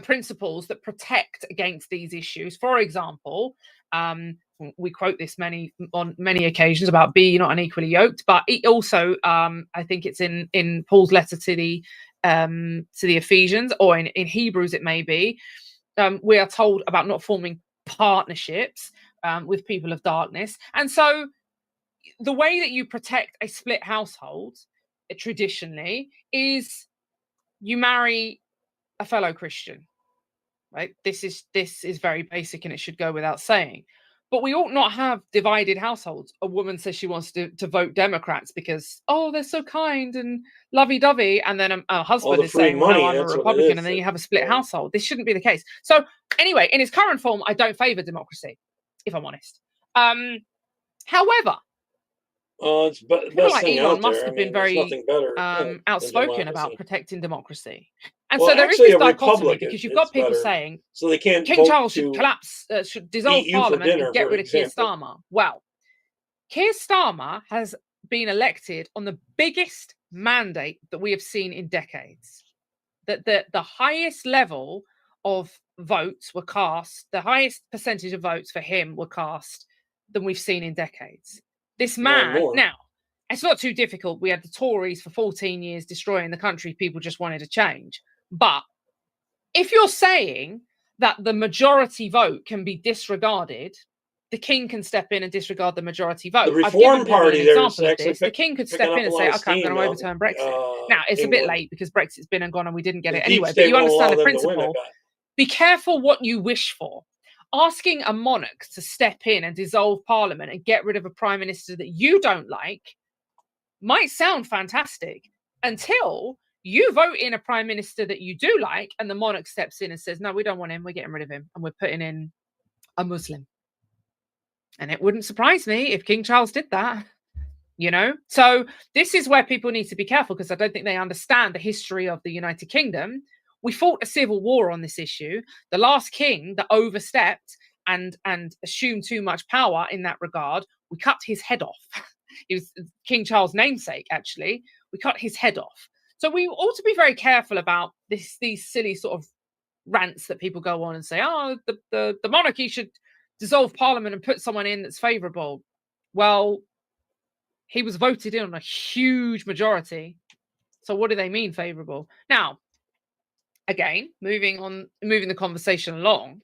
principles that protect against these issues. For example, we quote this on many occasions about be not unequally yoked, but it also, I think it's in Paul's letter to the Ephesians, or in Hebrews it may be, we are told about not forming partnerships with people of darkness. And so the way that you protect a split household traditionally is you marry a fellow Christian, right? This is very basic and it should go without saying. But we ought not have divided households. A woman says she wants to vote Democrats because, oh, they're so kind and lovey-dovey. And then a husband is saying, well, no, I'm a Republican. And then you have a split household. This shouldn't be the case. So anyway, in its current form, I don't favor democracy, if I'm honest. However, people like Elon Musk have been very outspoken about protecting democracy. And so there is this dichotomy because you've got people saying so they can't King Charles should dissolve Parliament and get rid of Keir Starmer. Well, Keir Starmer has been elected on the biggest mandate that we have seen in decades. That the highest level of votes were cast, the highest percentage of votes for him were cast than we've seen in decades. This man, now, it's not too difficult. We had the Tories for 14 years destroying the country. People just wanted a change. But if you're saying that the majority vote can be disregarded, the King can step in and disregard the majority vote. The Reform Party, there's actually the King could step in and say, okay, I'm going to overturn Brexit. Now, it's a bit late because Brexit's been and gone and we didn't get it anyway. But you understand the principle. Be careful what you wish for. Asking a monarch to step in and dissolve Parliament and get rid of a prime minister that you don't like might sound fantastic until you vote in a prime minister that you do like and the monarch steps in and says, no, we don't want him. We're getting rid of him and we're putting in a Muslim. And it wouldn't surprise me if King Charles did that, you know? So this is where people need to be careful because I don't think they understand the history of the United Kingdom. We fought a civil war on this issue. The last king that overstepped and assumed too much power in that regard, we cut his head off. He was King Charles' namesake, actually. We cut his head off. So we ought to be very careful about these silly sort of rants that people go on and say, oh, the monarchy should dissolve Parliament and put someone in that's favourable. Well, he was voted in on a huge majority. So what do they mean favourable? Now, again, moving the conversation along,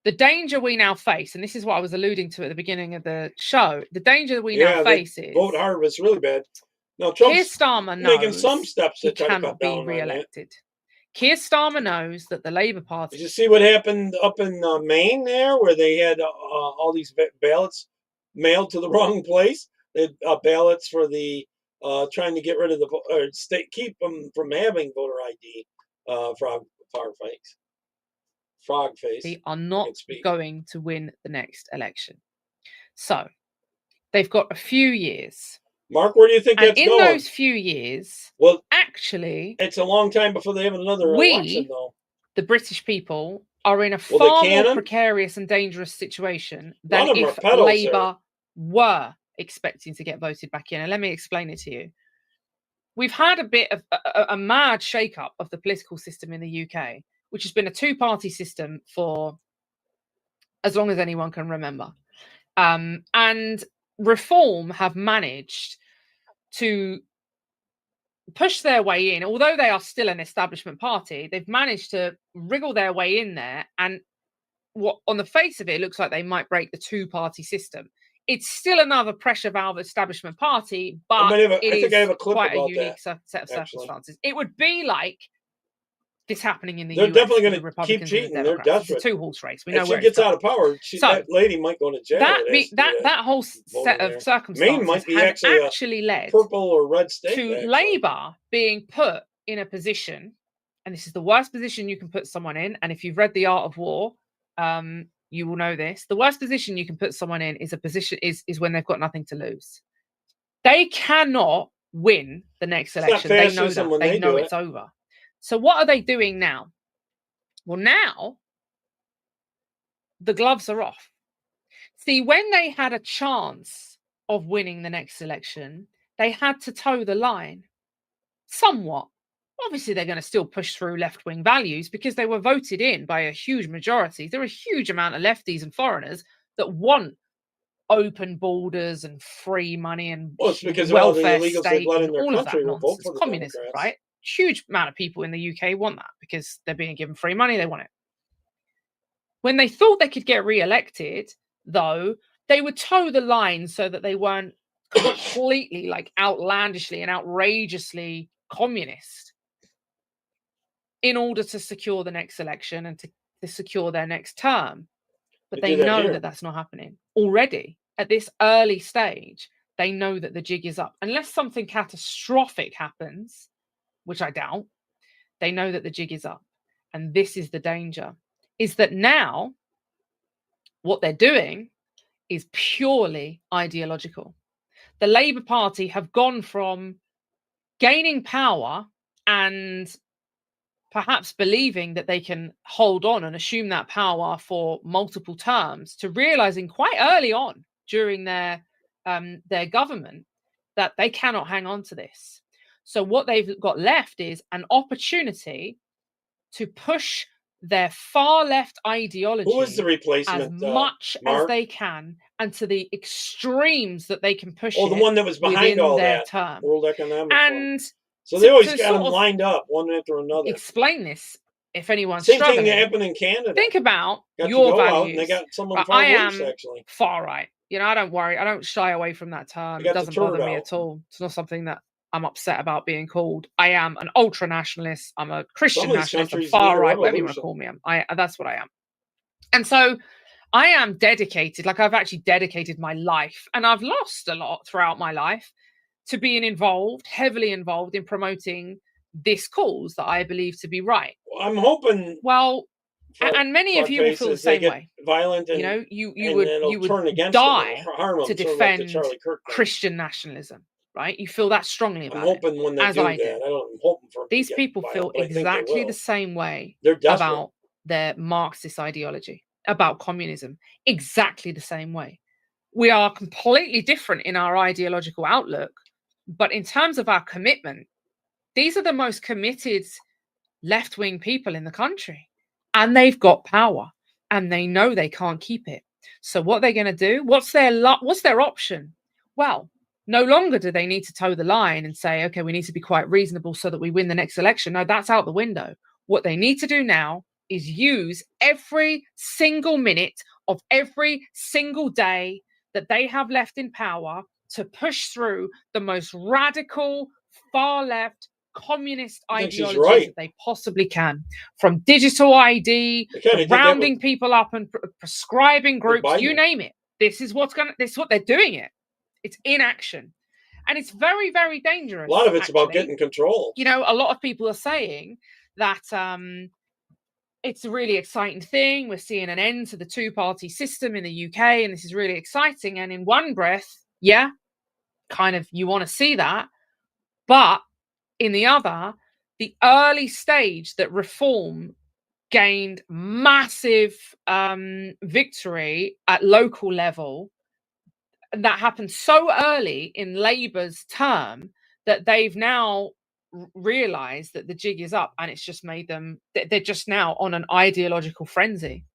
The danger we now face, and this is what I was alluding to at the beginning of the show, the danger that we now face is vote harvest really bad. Now Keir Trump's Starmer making knows some steps he to try to cut cannot down be on that. re-elected. Keir Starmer knows that the Labour Party... Did you see what happened up in Maine there, where they had all these ballots mailed to the wrong place? They had ballots for the trying to get rid of the or keep them from having voter ID. Frog face. They are not going to win the next election. So they've got a few years. Mark, where do you think that's going? In those few years, well, actually, it's a long time before they have another election, though. The British people, are in a far more precarious and dangerous situation than if Labour were expecting to get voted back in. And let me explain it to you. We've had a bit of a mad shake-up of the political system in the UK, which has been a two-party system for as long as anyone can remember. And Reform have managed to push their way in, although they are still an establishment party. They've managed to wriggle their way in there, and what on the face of it looks like they might break the two-party system. It's still another pressure valve establishment party, but it is quite a unique set of circumstances. It would be like this happening in the US. They're definitely going to keep cheating. They're desperate. It's a two-horse race. We know where she gets out of power, that lady might go to jail. That whole set of circumstances might be has actually led purple or red state to Labour being put in a position, and this is the worst position you can put someone in. And if you've read The Art of War, you will know this. The worst position you can put someone in is when they've got nothing to lose. They cannot win the next election. They know that. They know it's over. So what are they doing now? Well, now the gloves are off. See, when they had a chance of winning the next election, they had to toe the line somewhat. Obviously, they're going to still push through left-wing values because they were voted in by a huge majority. There are a huge amount of lefties and foreigners that want open borders and free money and welfare state and all of that nonsense. It's communism, right? Huge amount of people in the UK want that because they're being given free money. They want it. When they thought they could get re-elected, though, they would toe the line so that they weren't completely, like, outlandishly and outrageously communist in order to secure the next election and to secure their next term. But they know that that's not happening. Already, at this early stage, they know that the jig is up. Unless something catastrophic happens, which I doubt, they know that the jig is up. And this is the danger, is that now what they're doing is purely ideological. The Labour Party have gone from gaining power and perhaps believing that they can hold on and assume that power for multiple terms to realizing quite early on during their government that they cannot hang on to this. So what they've got left is an opportunity to push their far left ideology as much as they can and to the extremes that they can push it the one that was behind all their that term. World Economic And so they always got them lined up one after another. Explain this if anyone's Same struggling. thing happened in Canada. Think about your values. And they got someone I am far right. You know, I don't worry. I don't shy away from that term. It doesn't bother me at all. It's not something that I'm upset about being called. I am an ultra nationalist. I'm a Christian nationalist. I'm far right, whatever you want to call me. That's what I am. And so I am dedicated. Like, I've actually dedicated my life, and I've lost a lot throughout my life, to being heavily involved in promoting this cause that I believe to be right. Well, I'm hoping. Well, and many of you will feel the same way. Violent, and, you know, you would die to defend Christian nationalism. Right? You feel that strongly about it. I'm hoping when they do that. I'm hoping for these people feel exactly the same way about their Marxist ideology, about communism. Exactly the same way. We are completely different in our ideological outlook, but in terms of our commitment, these are the most committed left-wing people in the country. And they've got power, and they know they can't keep it. So what they're going to do? What's their option? Well, no longer do they need to toe the line and say, okay, we need to be quite reasonable so that we win the next election. No, that's out the window. What they need to do now is use every single minute of every single day that they have left in power to push through the most radical, far left, communist ideologies that they possibly can, from digital ID to rounding people up and prescribing groups, you name it. This is what they're doing. It's in action, and it's very, very dangerous. A lot of it's about getting control. You know, a lot of people are saying that it's a really exciting thing. We're seeing an end to the two-party system in the UK, and this is really exciting. And in one breath, yeah, kind of you want to see that, but in the other, the early stage that reform gained massive victory at local level, and that happened so early in Labour's term that they've now realised that the jig is up, and it's just made them, they're just now on an ideological frenzy.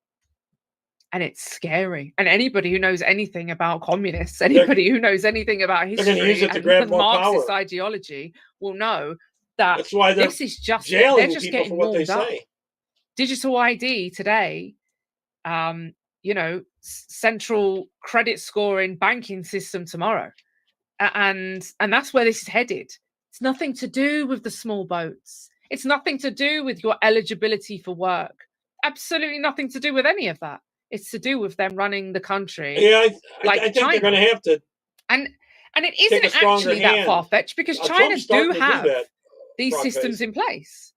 And it's scary. And anybody who knows anything about communists, anybody who knows anything about history and Marxist ideology will know that that's why this is just, they're just getting warmed up. Digital ID today, you know, central credit scoring banking system tomorrow. And that's where this is headed. It's nothing to do with the small boats. It's nothing to do with your eligibility for work. Absolutely nothing to do with any of that. It's to do with them running the country. Yeah, like I think China. they're going to have to. And it isn't actually that far-fetched, because China do have these systems in place.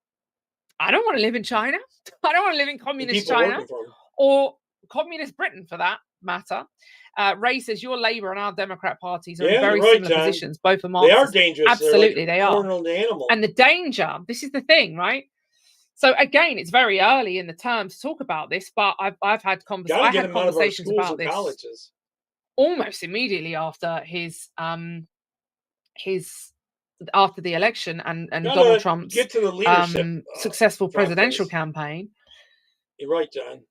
I don't want to live in China. I don't want to live in communist China or communist Britain, for that matter. Ray says your Labour and our Democrat parties are in very similar positions. Both are Marxist. They are dangerous. Absolutely, they are. Animal. And the danger, this is the thing, right? So again, it's very early in the term to talk about this, but I've had conversations about this colleges almost immediately after his after the election and Donald Trump's successful presidential campaign. You're right, John.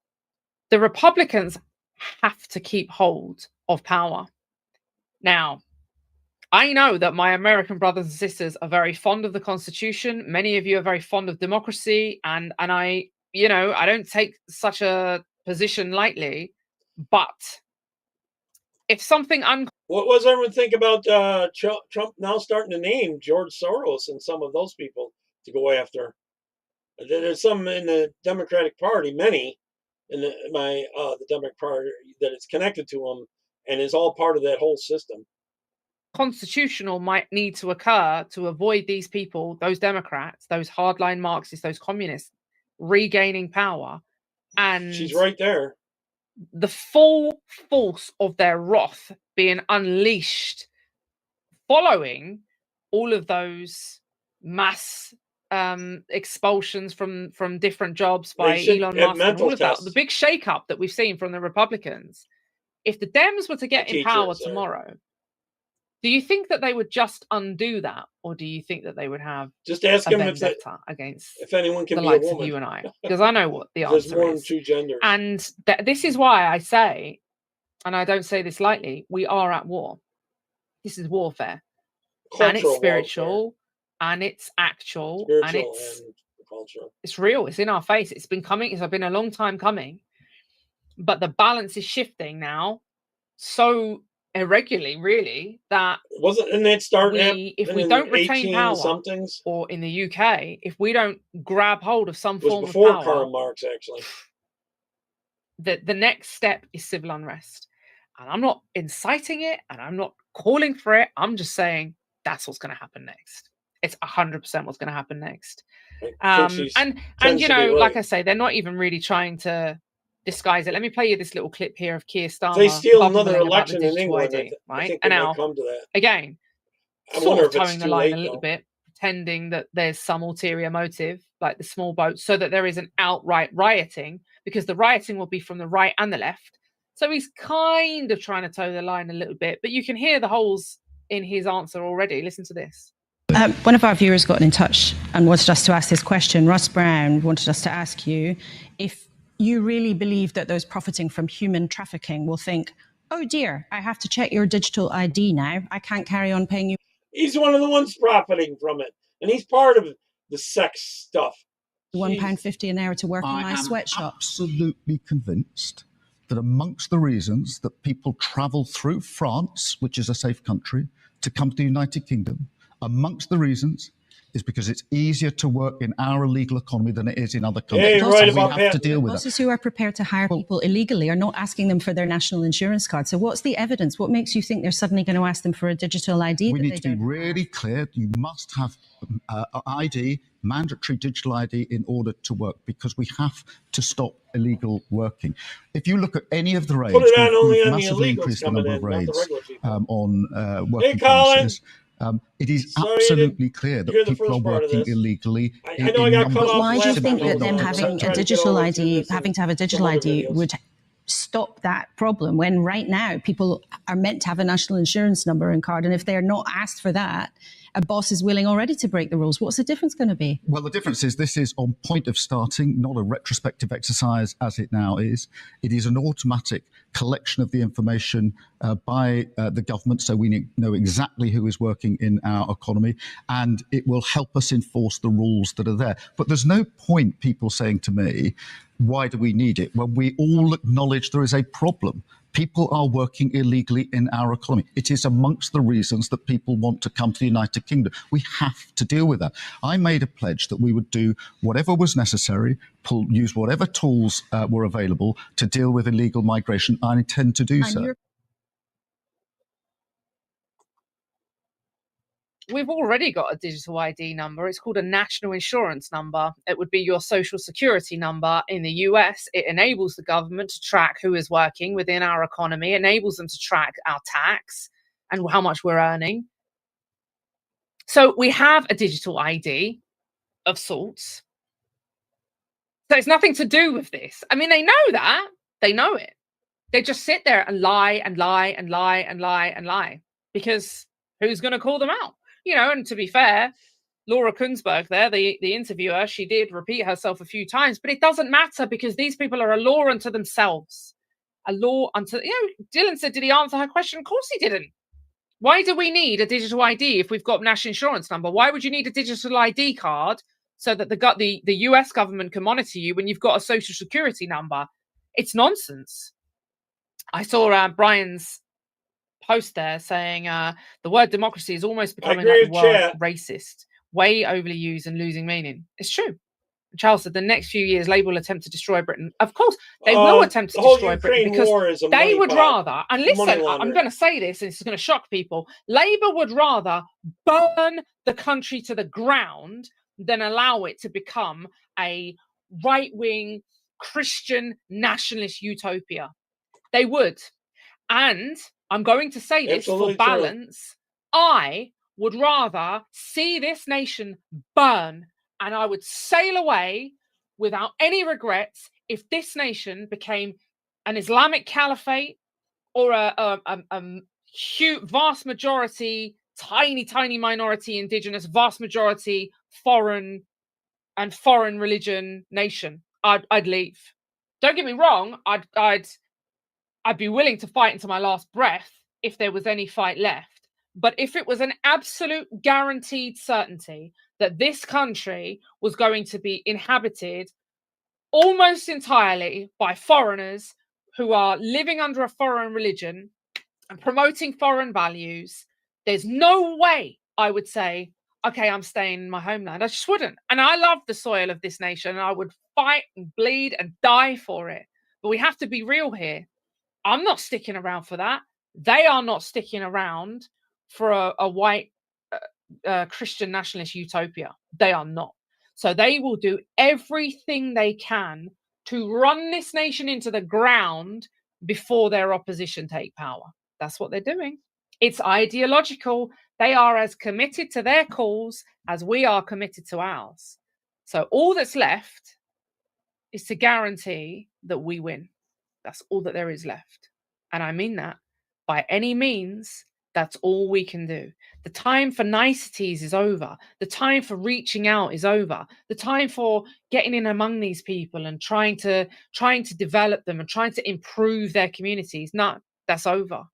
The Republicans have to keep hold of power. Now, I know that my American brothers and sisters are very fond of the Constitution. Many of you are very fond of democracy, and I, you know, I don't take such a position lightly. But if something what was everyone think about Trump now starting to name George Soros and some of those people to go after? There's some in the Democratic Party, many in the Democratic Party that is connected to him and is all part of that whole system. Constitutional might need to occur to avoid these people, those Democrats, those hardline Marxists, those communists, regaining power. And she's right there. The full force of their wrath being unleashed following all of those mass expulsions from different jobs by Elon Musk and all of that, the big shakeup that we've seen from the Republicans. If the Dems were to get in power tomorrow, do you think that they would just undo that, or do you think that they would have just ask them if anyone can the be likes a woman? Of you and I? Because I know what the answer is. There's more than two genders, and this is why I say, and I don't say this lightly, we are at war. This is warfare, and it's spiritual, and it's actual, and it's real. It's in our face. It's been coming. It's been a long time coming, but the balance is shifting now. So irregularly, really, that if we don't retain power, or in the UK, if we don't grab hold of some form of power, Karl Marx, actually, the next step is civil unrest. And I'm not inciting it, and I'm not calling for it. I'm just saying that's what's going to happen next. It's 100% what's going to happen next. And you know, like I say, they're not even really trying to disguise it. Let me play you this little clip here of Keir Starmer. They steal another election in England, right? I think and now, come to that. Again, sort of towing the line a little bit, pretending that there's some ulterior motive, like the small boats, so that there is an outright rioting, because the rioting will be from the right and the left. So he's kind of trying to toe the line a little bit, but you can hear the holes in his answer already. Listen to this. One of our viewers got in touch and wanted us to ask this question. Russ Brown wanted us to ask you if you really believe that those profiting from human trafficking will think, oh dear, I have to check your digital ID now. I can't carry on paying you. He's one of the ones profiting from it. And he's part of the sex stuff. £1.50 an hour to work in I my am sweatshop. absolutely convinced that amongst the reasons that people travel through France, which is a safe country, to come to the United Kingdom, amongst the reasons is because it's easier to work in our illegal economy than it is in other countries. Yeah, you're right about we have to that. deal with Bosses that. who are prepared to hire people illegally are not asking them for their national insurance card. So what's the evidence? What makes you think they're suddenly going to ask them for a digital ID? We need to be really clear. You must have ID, mandatory digital ID, in order to work, because we have to stop illegal working. If you look at any of the raids, Put it on only we've on the massively illegals increased the coming number of in, not the raids regular people. on working Colin. premises. It is Sorry I absolutely didn't clear hear that the people are first part of working this. illegally. I know I got cut But off why do you last think time. that them I'm having trying a to get digital over through ID, this having to have a from digital other ID videos. would stop that problem, when right now people are meant to have a national insurance number and card, and if they're not asked for that, a boss is willing already to break the rules? What's the difference going to be? Well, the difference is this is on point of starting, not a retrospective exercise as it now is. It is an automatic collection of the information by the government, so we know exactly who is working in our economy, and it will help us enforce the rules that are there. But there's no point people saying to me, why do we need it? Well, we all acknowledge there is a problem. People are working illegally in our economy. It is amongst the reasons that people want to come to the United Kingdom. We have to deal with that. I made a pledge that we would do whatever was necessary, use whatever tools were available to deal with illegal migration. I intend to do so. We've already got a digital ID number. It's called a national insurance number. It would be your social security number. In the US, it enables the government to track who is working within our economy, enables them to track our tax and how much we're earning. So we have a digital ID of sorts. So it's nothing to do with this. I mean, they know that. They know it. They just sit there and lie and lie and lie and lie and lie, because who's going to call them out? You know, and to be fair, Laura Kunzberg there, the interviewer, she did repeat herself a few times, but it doesn't matter, because these people are a law unto themselves. A law unto, Dylan said, did he answer her question? Of course he didn't. Why do we need a digital ID if we've got national insurance number? Why would you need a digital ID card so that the US government can monitor you when you've got a social security number? It's nonsense. I saw Brian's post there saying the word democracy is almost becoming like the word racist, way overly used and losing meaning. It's true. Charles said the next few years Labour will attempt to destroy Britain. Of course, they will attempt to destroy Britain, because they would rather, and listen, I'm going to say this, and it's going to shock people, Labour would rather burn the country to the ground than allow it to become a right-wing Christian nationalist utopia. They would. And I'm going to say this for balance. I would rather see this nation burn, and I would sail away without any regrets if this nation became an Islamic caliphate or a huge, vast majority, tiny minority indigenous, vast majority foreign religion nation. I'd leave. Don't get me wrong. I'd be willing to fight into my last breath if there was any fight left. But if it was an absolute guaranteed certainty that this country was going to be inhabited almost entirely by foreigners who are living under a foreign religion and promoting foreign values, there's no way I would say, okay, I'm staying in my homeland. I just wouldn't. And I love the soil of this nation, and I would fight and bleed and die for it. But we have to be real here. I'm not sticking around for that. They are not sticking around for a white Christian nationalist utopia. They are not. So they will do everything they can to run this nation into the ground before their opposition take power. That's what they're doing. It's ideological. They are as committed to their cause as we are committed to ours. So all that's left is to guarantee that we win. That's all that there is left. And I mean that by any means. That's all we can do. The time for niceties is over. The time for reaching out is over. The time for getting in among these people and trying to develop them and trying to improve their communities. No, that's over.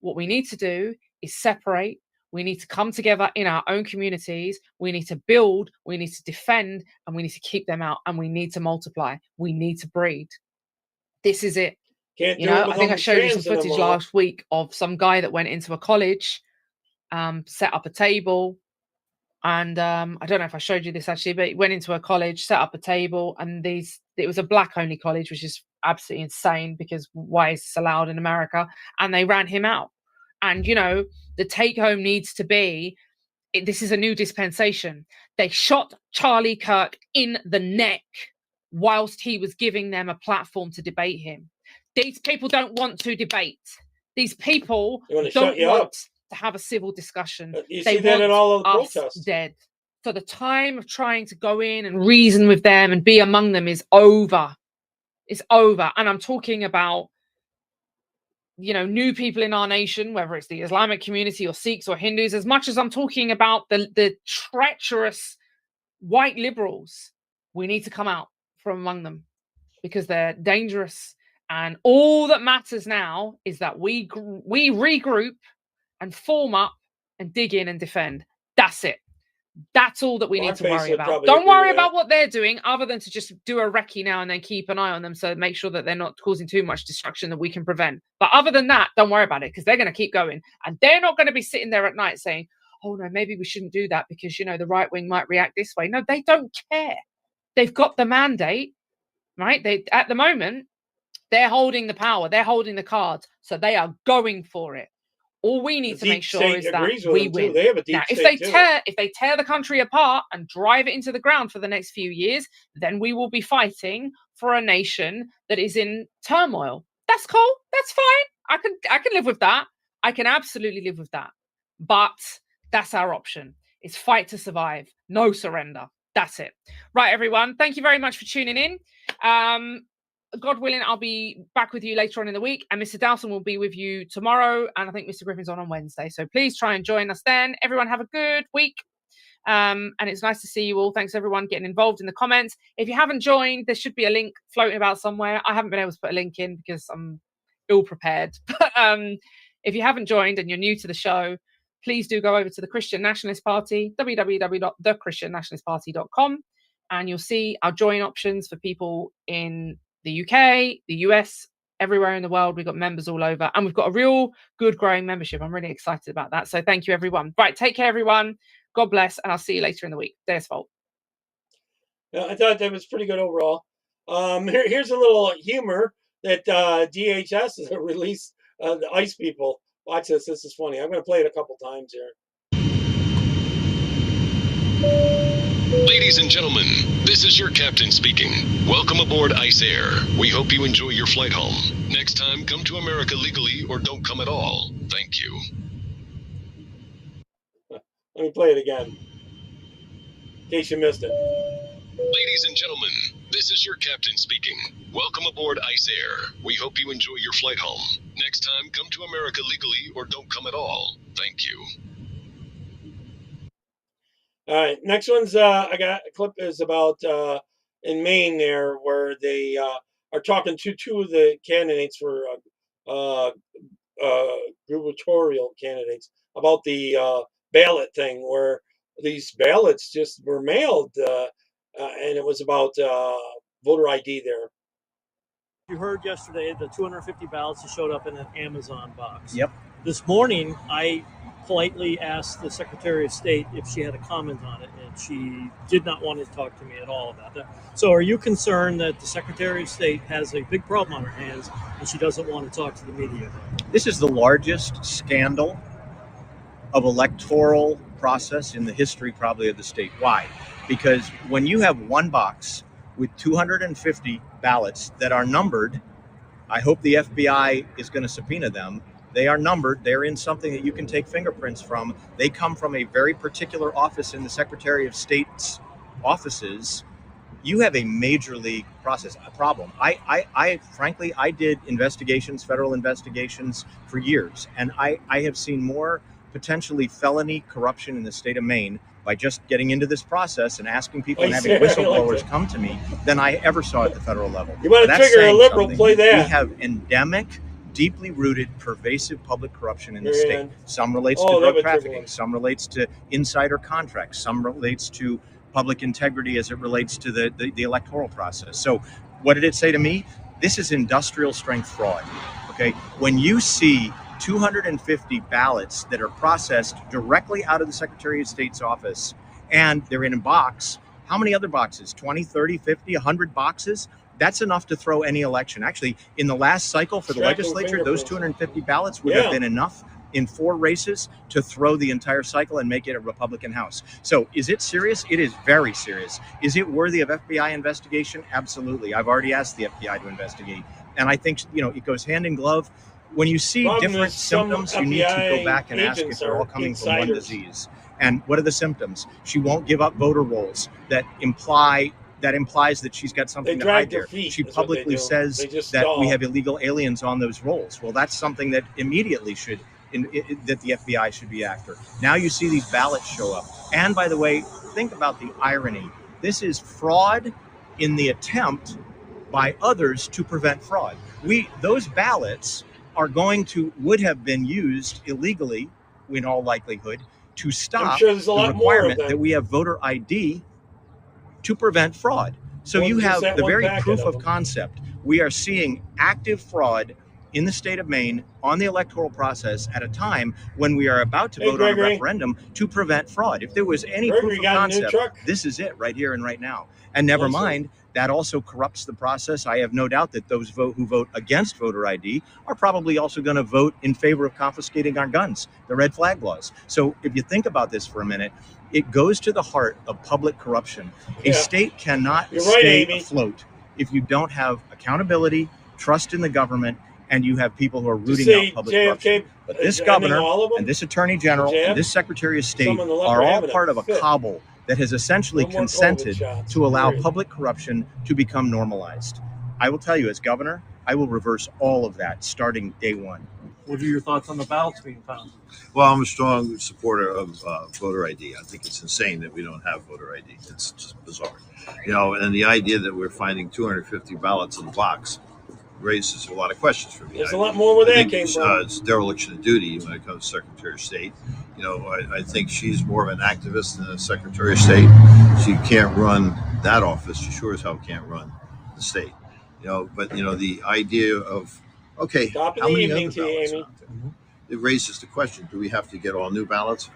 What we need to do is separate. We need to come together in our own communities. We need to build, we need to defend, and we need to keep them out, and we need to multiply. We need to breed. This is it. Can't You do know, it with I think I them showed you some trans in them footage all. last week of some guy that went into a college, set up a table, and I don't know if I showed you this actually, but he went into a college, set up a table, and it was a black only college, which is absolutely insane because why is this allowed in America? And they ran him out. And you know, the take home needs to be, this is a new dispensation. They shot Charlie Kirk in the neck whilst he was giving them a platform to debate him. These people don't want to debate. These people don't want to have a civil discussion. You they see that in all of the us protests. Dead. So the time of trying to go in and reason with them and be among them is over. It's over. And I'm talking about, you know, new people in our nation, whether it's the Islamic community or Sikhs or Hindus, as much as I'm talking about the treacherous white liberals. We need to come out from among them because they're dangerous. And all that matters now is that we regroup and form up and dig in and defend. That's it. That's all that we need to worry about. Don't worry about what they're doing other than to just do a recce now and then keep an eye on them. So make sure that they're not causing too much destruction that we can prevent. But other than that, don't worry about it because they're going to keep going. And they're not going to be sitting there at night saying, oh no, maybe we shouldn't do that because, you know, the right wing might react this way. No, they don't care. They've got the mandate, right? At the moment, they're holding the power. They're holding the cards. So they are going for it. All we need to make sure is that we win. They have a deep now, state if they tear the country apart and drive it into the ground for the next few years, then we will be fighting for a nation that is in turmoil. That's cool. That's fine. I can live with that. I can absolutely live with that. But that's our option. It's fight to survive. No surrender. That's it. Right, everyone. Thank you very much for tuning in. God willing, I'll be back with you later on in the week, and Mr. Dowson will be with you tomorrow, and I think Mr. Griffin's on Wednesday. So please try and join us then. Everyone have a good week, and it's nice to see you all. Thanks everyone getting involved in the comments. If you haven't joined, there should be a link floating about somewhere. I haven't been able to put a link in because I'm ill prepared. But if you haven't joined and you're new to the show, please do go over to the Christian Nationalist Party, www.thechristiannationalistparty.com, and you'll see our join options for people in the UK, the US, everywhere in the world. We've got members all over, and we've got a real good growing membership. I'm really excited about that. So thank you, everyone. Right, take care, everyone. God bless, and I'll see you later in the week. Deus Vult. Yeah, I thought that was pretty good overall. Here's a little humor that DHS has released the ICE people. Watch this. This is funny. I'm going to play it a couple times here. Ladies and gentlemen, this is your captain speaking. Welcome aboard Ice Air. We hope you enjoy your flight home. Next time, come to America legally or don't come at all. Thank you. Let me play it again, in case you missed it. Ladies and gentlemen, this is your captain speaking. Welcome aboard Ice Air. We hope you enjoy your flight home. Next time, come to America legally or don't come at all. Thank you. All right, next one's I got a clip is about in Maine there where they are talking to two of the candidates for gubernatorial candidates about the ballot thing, where these ballots just were mailed, and it was about voter ID there. You heard yesterday the 250 ballots that showed up in an Amazon box. Yep. This morning, I politely asked the Secretary of State if she had a comment on it, and she did not want to talk to me at all about that. So are you concerned that the Secretary of State has a big problem on her hands and she doesn't want to talk to the media about it? This is the largest scandal of electoral process in the history probably of the state. Why? Because when you have one box with 250 ballots that are numbered, I hope the FBI is going to subpoena them. They are numbered. They're in something that you can take fingerprints from. They come from a very particular office in the Secretary of State's offices. You have a major league process problem. I frankly, I did investigations, federal investigations for years, and I have seen more potentially felony corruption in the state of Maine by just getting into this process and asking people and having whistleblowers come to me than I ever saw at the federal level. You want to trigger a liberal, play that. We have endemic deeply rooted, pervasive public corruption in the Marianne. state. Some relates Oh, to that drug would trafficking, trigger. some relates to insider contracts, some relates to public integrity as it relates to the electoral process. So what did it say to me? This is industrial strength fraud. Okay, when you see 250 ballots that are processed directly out of the Secretary of State's office and they're in a box, how many other boxes? 20, 30, 50, 100 boxes? That's enough to throw any election. Actually, in the last cycle for the Extract those legislature, those fingerprints. 250 ballots would Yeah. have been enough in 4 races to throw the entire cycle and make it a Republican House. So is it serious? It is very serious. Is it worthy of FBI investigation? Absolutely. I've already asked the FBI to investigate. And I think, it goes hand in glove. When you see Problem different is some symptoms, you need to go back and ask if agents they're all are coming from one insiders. disease. And what are the symptoms? She won't give up voter rolls that implies that she's got something They to hide drag their there. feet, She is what they publicly do. says They just that we stall. have illegal aliens on those rolls. Well, that's something that immediately that the FBI should be after. Now you see these ballots show up. And by the way, think about the irony. This is fraud in the attempt by others to prevent fraud. Those ballots would have been used illegally, in all likelihood, to stop sure there's a the lot more of requirement them. that we have voter ID to prevent fraud. So Well, you just have that the one very packet proof of of them. concept. We are seeing active fraud in the state of Maine on the electoral process at a time when we are about to Hey, vote on a Gregory. referendum to prevent fraud. If there was any Gregory proof of got a new concept, truck. this is it right here and right now. And never Awesome. mind, that also corrupts the process. I have no doubt that those who vote against voter ID are probably also going to vote in favor of confiscating our guns, the red flag laws. So if you think about this for a minute, it goes to the heart of public corruption. Yeah. A state cannot You're right, stay Amy. afloat if you don't have accountability, trust in the government, and you have people who are To rooting say out public JFK corruption. But this is ending governor all of them? and this attorney general Jab? and this secretary of state Some on the left are are all having a part of a fit. cabal that has essentially No more COVID consented shots, to allow period. public corruption to become normalized. I will tell you, as governor, I will reverse all of that starting day one. What are your thoughts on the ballots being found? Well, I'm a strong supporter of voter ID. I think it's insane that we don't have voter ID. It's just bizarre. And the idea that we're finding 250 ballots in the box raises a lot of questions for me. There's a lot more where I that think came from. it's dereliction of duty when it comes to Secretary of State. I think she's more of an activist than a Secretary of State. She can't run that office. She sure as hell can't run the state. But the idea of, okay, Top of how the many evening other to you, ballots Amy. are out there? It raises the question, do we have to get all new ballots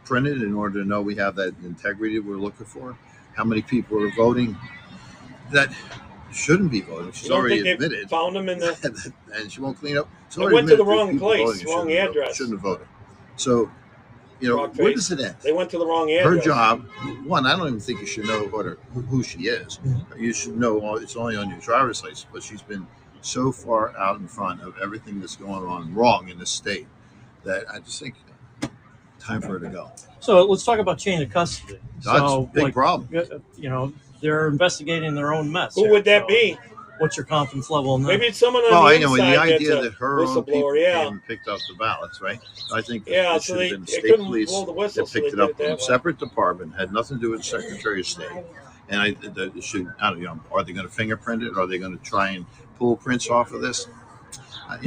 printed in order to know we have that integrity we're looking for? How many people are voting that shouldn't be voting? She's You don't already think they admitted, found them in the... and she won't clean up. She's They already went to the admitted wrong people place, voting wrong address. shouldn't have voted. So, Wrong where face. does it end? They went to the wrong Her address. job, one, I don't even think you should know who she is. You should know it's only on your driver's license, but she's been so far out in front of everything that's going on wrong in this state that I just think time for her to go. So let's talk about chain of custody. That's a big problem. They're investigating their own mess. Who here. would that So be? What's your confidence level in that? Maybe it's someone on Well, the I inside know, and the idea that's a that her own people whistleblower, yeah. came and picked up the ballots, right? I think that Yeah, it so should they have been the couldn't state police blow the whistle, that so they picked it did up it that in a way. separate department, had nothing to do with Secretary of State. And I don't know, are they going to fingerprint it? Are they going to try and pull prints off of this? I don't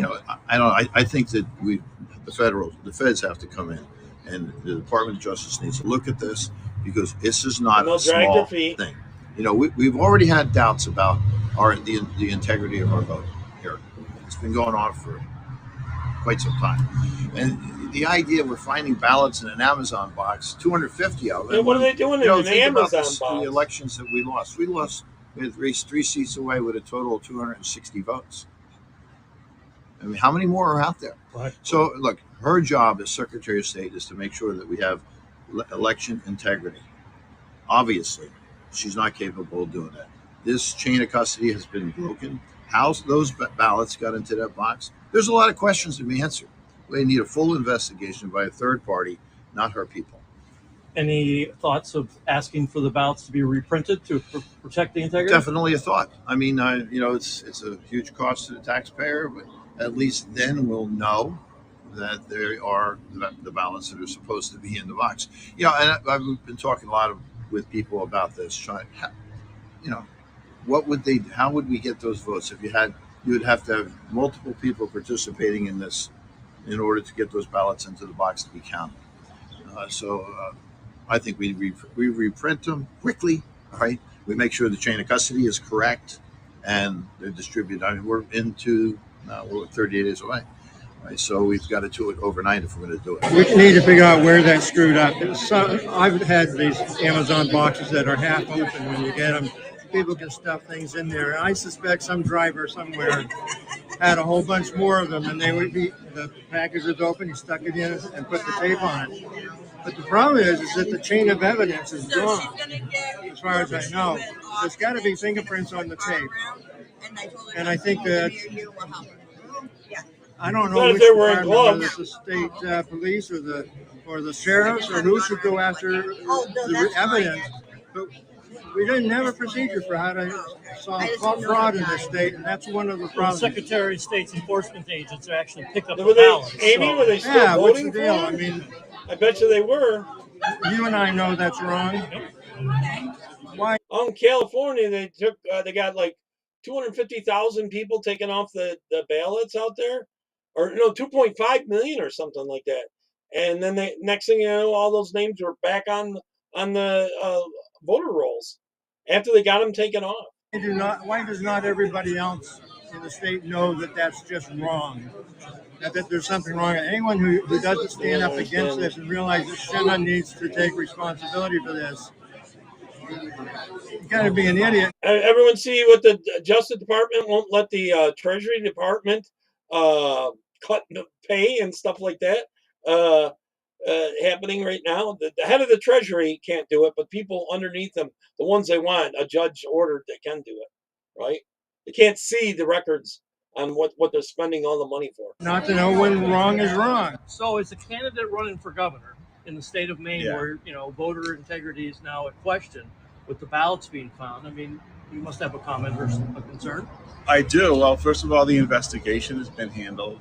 know. I think that the feds have to come in, and the Department of Justice needs to look at this, because this is not And they'll a drag small their feet. thing. We've already had doubts about the integrity of our vote here. It's been going on for quite some time. And the idea we're finding ballots in an Amazon box, 250 of them. Yeah, what are they doing in an think about Amazon this, box? the elections that we lost. We had raised 3 seats away with a total of 260 votes. I mean, how many more are out there? Right. So, look, her job as Secretary of State is to make sure that we have election integrity. Obviously, she's not capable of doing that. This chain of custody has been broken. How those ballots got into that box? There's a lot of questions to be answered. We need a full investigation by a third party, not her people. Any thoughts of asking for the ballots to be reprinted to protect the integrity? Definitely a thought. I mean, it's a huge cost to the taxpayer, but at least then we'll know that there are the ballots that are supposed to be in the box. And I've been talking a lot with people about this. What would how would we get those votes if you had you'd have to have multiple people participating in this in order to get those ballots into the box to be counted. I think we reprint them quickly, all right? We make sure the chain of custody is correct and they're distributed. I mean, we're 38 days away. Right, so we've got to do it overnight if we're going to do it. We need to figure out where that screwed up. I've had these Amazon boxes that are half open when you get them. People can stuff things in there. I suspect some driver somewhere had a whole bunch more of them, and the package was open, he stuck it in and put the tape on it. But the problem is that the chain of evidence is gone, as far as I know. There's got to be fingerprints on the tape. And I think that, I don't know which department, whether it's the state police or the sheriffs or who should go after the evidence. But we didn't have a procedure for how to solve fraud in this state, and that's one of the problems. The Secretary of State's enforcement agents actually pick up the ballots. Amy, were they still voting for deal? him? I mean, I bet you they were. You and I know that's wrong. Why? In California, they got like 250,000 people taking off the ballots out there, or no, 2.5 million or something like that. And then next thing you know, all those names were back on the voter rolls after they got them taken off. Why does not everybody else in the state know that that's just wrong? That there's something wrong. Anyone who doesn't stand up against this and realize that Shinna needs to take responsibility for this, you got to be an idiot. Everyone see what the Justice Department won't let the Treasury Department cut the pay and stuff like that happening right now. The head of the Treasury can't do it, but people underneath them, the ones they want, a judge ordered, they can do it, right? They can't see the records on what they're spending all the money for. Not to know when wrong is wrong. So as a candidate running for governor in the state of Maine, where voter integrity is now at question with the ballots being found, I mean, you must have a comment or a concern. I do. Well, first of all, the investigation has been handled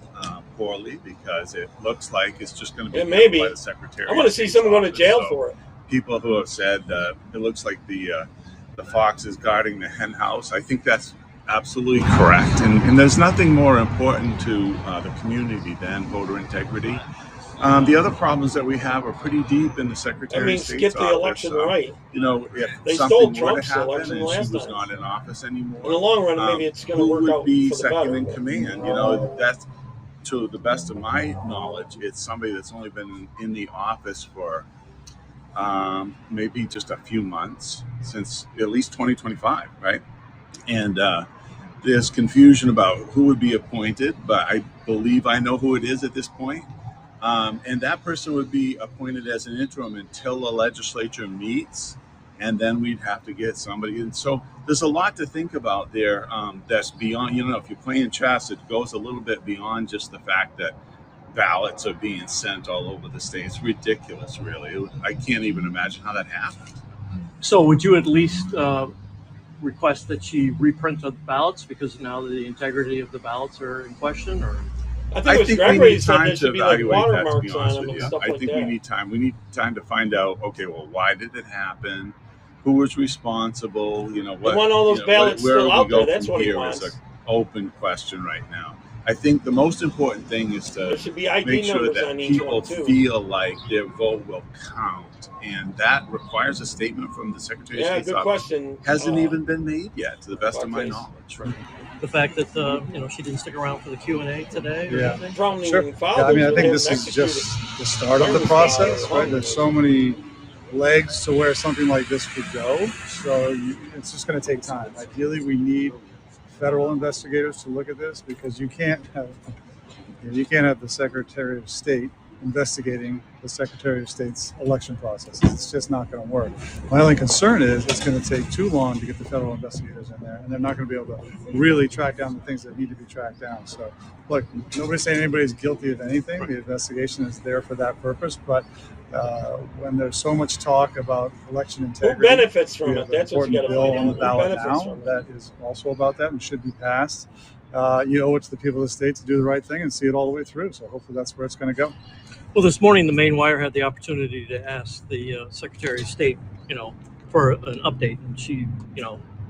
poorly because it looks like it's just going to be handled by the Secretary. I want to see someone going to jail for it. People who have said it looks like the fox is guarding the hen house. I think that's absolutely correct. And there's nothing more important to the community than voter integrity. The other problems that we have are pretty deep in the Secretary of State's skip the office. election, right? If they something stole were Trump's to happen election and last she was time. not in office anymore, In the long run, maybe it's going to work out who would be for the second better. in command? That's, to the best of my knowledge, it's somebody that's only been in the office for maybe just a few months, since at least 2025, right? And there's confusion about who would be appointed, but I believe I know who it is at this point. And that person would be appointed as an interim until the legislature meets, and then we'd have to get somebody. And so there's a lot to think about there that's beyond, if you're playing chess, it goes a little bit beyond just the fact that ballots are being sent all over the state. It's ridiculous, really. I can't even imagine how that happened. So would you at least request that she reprint the ballots because now the integrity of the ballots are in question? Or I think we need time there to should be like evaluate that, to watermarks be on honest them with and you. stuff I like think that. we need time. We need time to find out, okay, well, why did it happen? Who was responsible? What, want all those ballots where still we out go there. That's from what he here wants. is an open question right now. I think the most important thing is to There should be ID make sure numbers that on each people one, too. feel like their vote will count. And that requires a statement from the Secretary of State's good office. question. Hasn't even been made yet, to the best of my please. knowledge. Right? the fact that she didn't stick around for the Q&A today? Or anything? Sure. Yeah, I mean, I think this is just the start of the process, right? There's so many legs to where something like this could go. So it's just going to take time. Ideally, we need federal investigators to look at this because you can't have the Secretary of State investigating the Secretary of State's election process. It's just not going to work. My only concern is it's going to take too long to get the federal investigators in there, and they're not going to be able to really track down the things that need to be tracked down. So, look, nobody's saying anybody's guilty of anything. The investigation is there for that purpose, but when there's so much talk about election integrity, who benefits from it? That's what you got to bill find on the out. ballot now that is also about that and should be passed. You owe it to the people of the state to do the right thing and see it all the way through. So hopefully that's where it's going to go. Well, this morning, the Maine Wire had the opportunity to ask the Secretary of State, for an update, and she,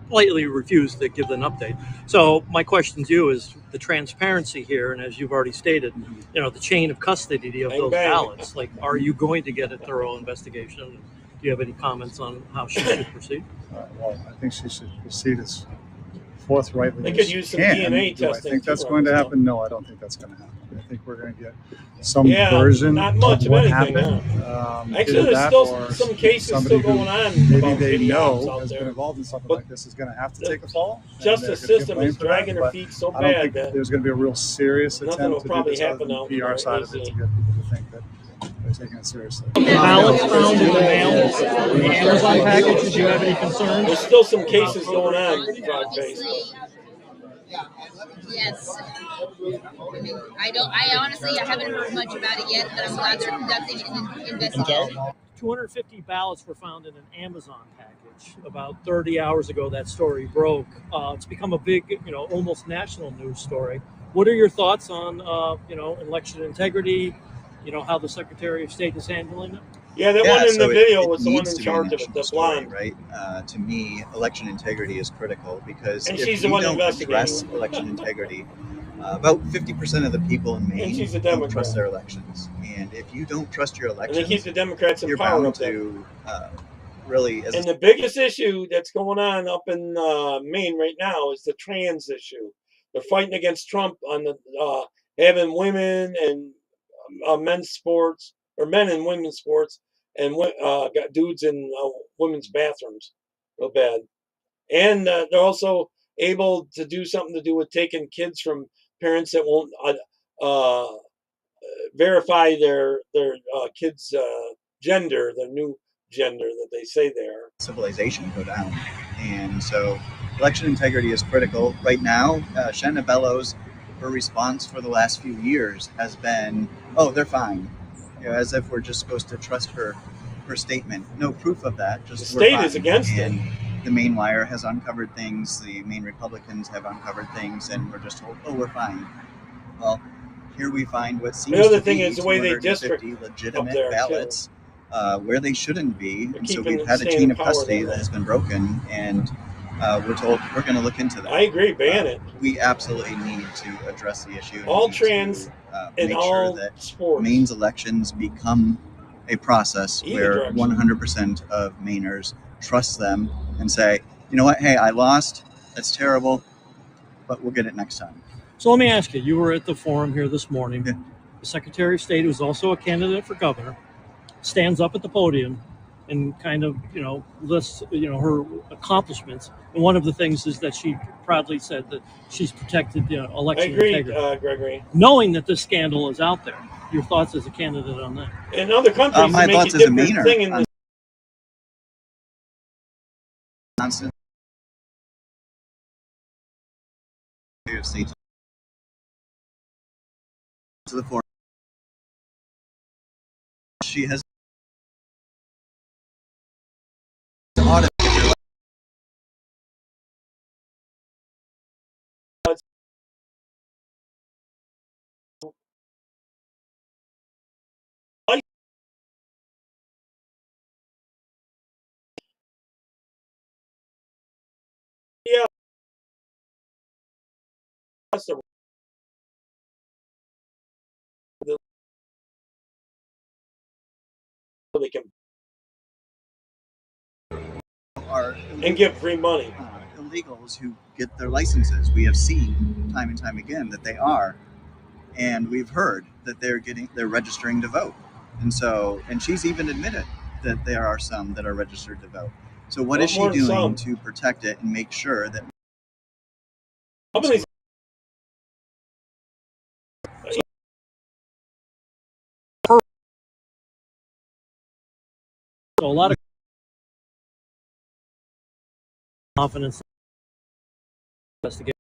politely refused to give an update. So my question to you is the transparency here, and as you've already stated, the chain of custody of those ballots. Like, are you going to get a thorough investigation? Do you have any comments on how she should proceed? Well, I think she should proceed as forthrightly They as could she use some can. DNA Do I testing think that's too, going to obviously. happen? No, I don't think that's going to happen. I think we're going to get some version not much of what anything, happened. Actually, Either there's that still or some cases somebody still who going on maybe about they idiots know out has been there. involved in something But like this is going to have to the take a fall. and justice they're gonna get system blamed is for that, dragging her but feet so I don't bad think that there's going to be a real serious nothing will attempt to do probably this other happen than out the in PR the side of it to AC. get people to think that they're taking it seriously. Ballots found in the mail, the Amazon package. Did you have any concerns? There's still some cases going on, Frog-Face. Yes. I honestly, I haven't heard much about it yet, but I'm glad they're conducting an investigation. 250 ballots were found in an Amazon package. About 30 hours ago, that story broke. It's become a big, almost national news story. What are your thoughts on, election integrity? How the Secretary of State is handling it? Yeah, that one in the video was the one in charge of it, the blonde. Right? To me, election integrity is critical because And if she's the you one don't investigating address election integrity, about 50% of the people in Maine she's a don't Democrat. trust their elections. And if you don't trust your And elections, they keep the Democrats in you're power bound up there. to really... And the biggest issue that's going on up in Maine right now is the trans issue. They're fighting against Trump on the having women and men's sports, or men in women's sports, and got dudes in women's bathrooms, real bad. And they're also able to do something to do with taking kids from parents that won't verify their kids' gender, their new gender that they say they are. Civilization go down. And so election integrity is critical. Right now, Shanna Bellows, her response for the last few years has been, oh, they're fine. As if we're just supposed to trust her statement. No proof of that. Just the state is against and it. The Maine Wire has uncovered things. The Maine Republicans have uncovered things, and we're just told, oh, we're fine. Well, here we find what seems the other to thing be is the way they 250 legitimate there, ballots where they shouldn't be. They're And so keeping we've had a staying chain in of power custody that that way. has been broken, and we're told we're going to look into that. I agree, ban it. We absolutely need to address the issue. And All we need trans to, in make all sure that sports. Maine's elections become a process Either where direction. 100% of Mainers trust them and say, you know what, hey, I lost. That's terrible, but we'll get it next time. So let me ask you, you were at the forum here this morning. Yeah. The Secretary of State, who's also a candidate for governor, stands up at the podium and kind of, lists, her accomplishments. And one of the things is that she proudly said that she's protected election integrity. Gregory. Knowing that this scandal is out there, your thoughts as a candidate on that? In other countries, my they make thoughts a as a different Mainer thing in the State to the forum. She has audit. Yeah. They can and give free money. Illegals who get their licenses. We have seen time and time again that they are, and we've heard that they're registering to vote. And she's even admitted that there are some that are registered to vote. So what is she doing to protect it and make sure that So a lot of confidence investigation.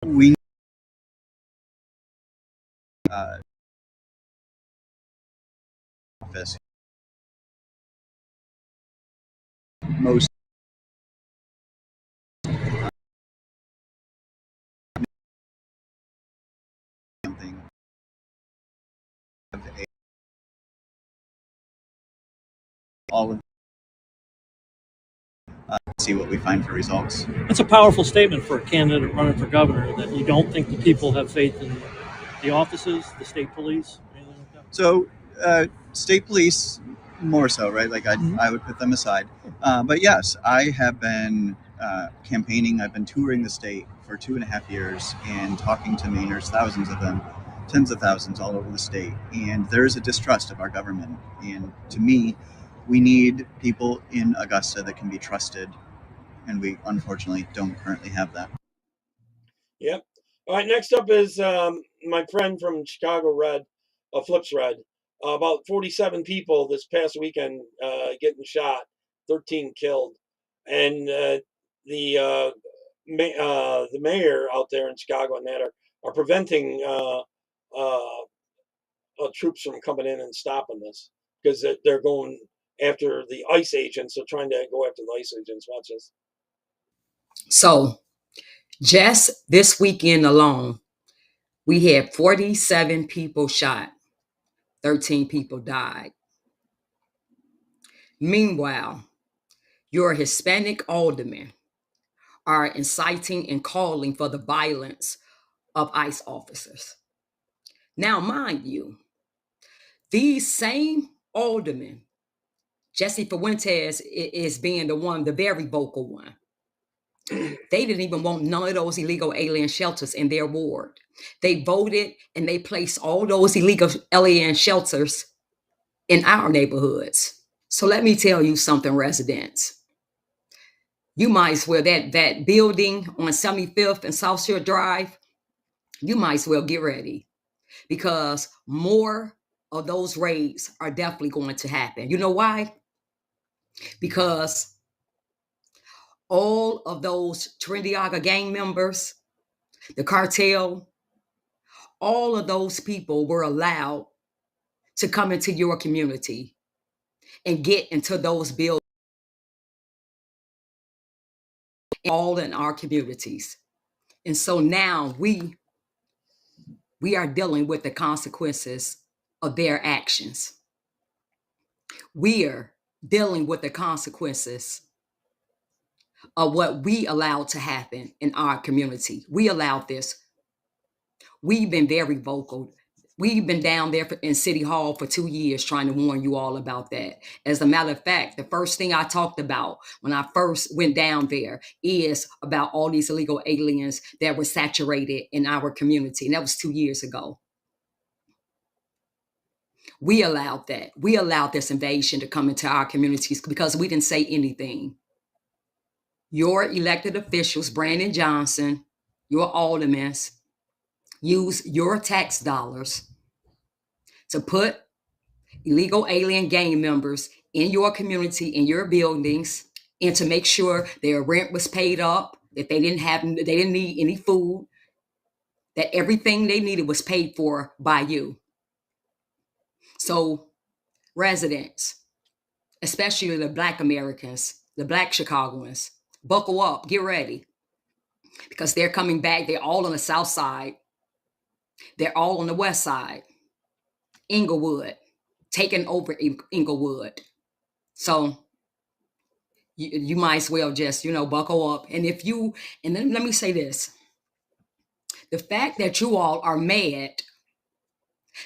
We office most something of a all of see what we find for results. That's a powerful statement for a candidate running for governor, that you don't think the people have faith in the offices, the state police, anything like that. So state police more so, right? Like I would put them aside. But yes, I have been campaigning. I've been touring the state for 2.5 years and talking to Mainers, thousands of them, tens of thousands all over the state. And there's a distrust of our government. And to me, we need people in Augusta that can be trusted. And we unfortunately don't currently have that. Yep. All right, next up is my friend from Chicago Red, Flips Red. About 47 people this past weekend getting shot, 13 killed. And the mayor out there in Chicago and that are preventing troops from coming in and stopping this, because they're going after the ICE agents. They're trying to go after the ICE agents. Watch this. So just this weekend alone, we had 47 people shot, 13 people died. Meanwhile, your Hispanic aldermen are inciting and calling for the violence of ICE officers. Now, mind you, these same aldermen, Jesse Fuentes is being the very vocal one. They didn't even want none of those illegal alien shelters in their ward. They voted and they placed all those illegal alien shelters in our neighborhoods. So let me tell you something, residents. You might as well, that building on 75th and South Shore Drive, you might as well get ready, because more of those raids are definitely going to happen. You know why? Because all of those Trinidad gang members, the cartel, all of those people were allowed to come into your community and get into those buildings, all in our communities. And so now we are dealing with the consequences of their actions. We are dealing with the consequences of what we allowed to happen in our community. We allowed this. We've been very vocal. We've been down there in City Hall for 2 years trying to warn you all about that. As a matter of fact, the first thing I talked about when I first went down there is about all these illegal aliens that were saturated in our community. And that was 2 years ago. We allowed that. We allowed this invasion to come into our communities because we didn't say anything. Your elected officials, Brandon Johnson, your aldermen, use your tax dollars to put illegal alien gang members in your community, in your buildings, and to make sure their rent was paid up, that they didn't need any food, that everything they needed was paid for by you. So residents, especially the Black Americans, the Black Chicagoans, buckle up, get ready, because they're coming back. They're all on the South Side. They're all on the West Side. Inglewood, taking over Inglewood. So you might as well just, buckle up. And then let me say this. The fact that you all are mad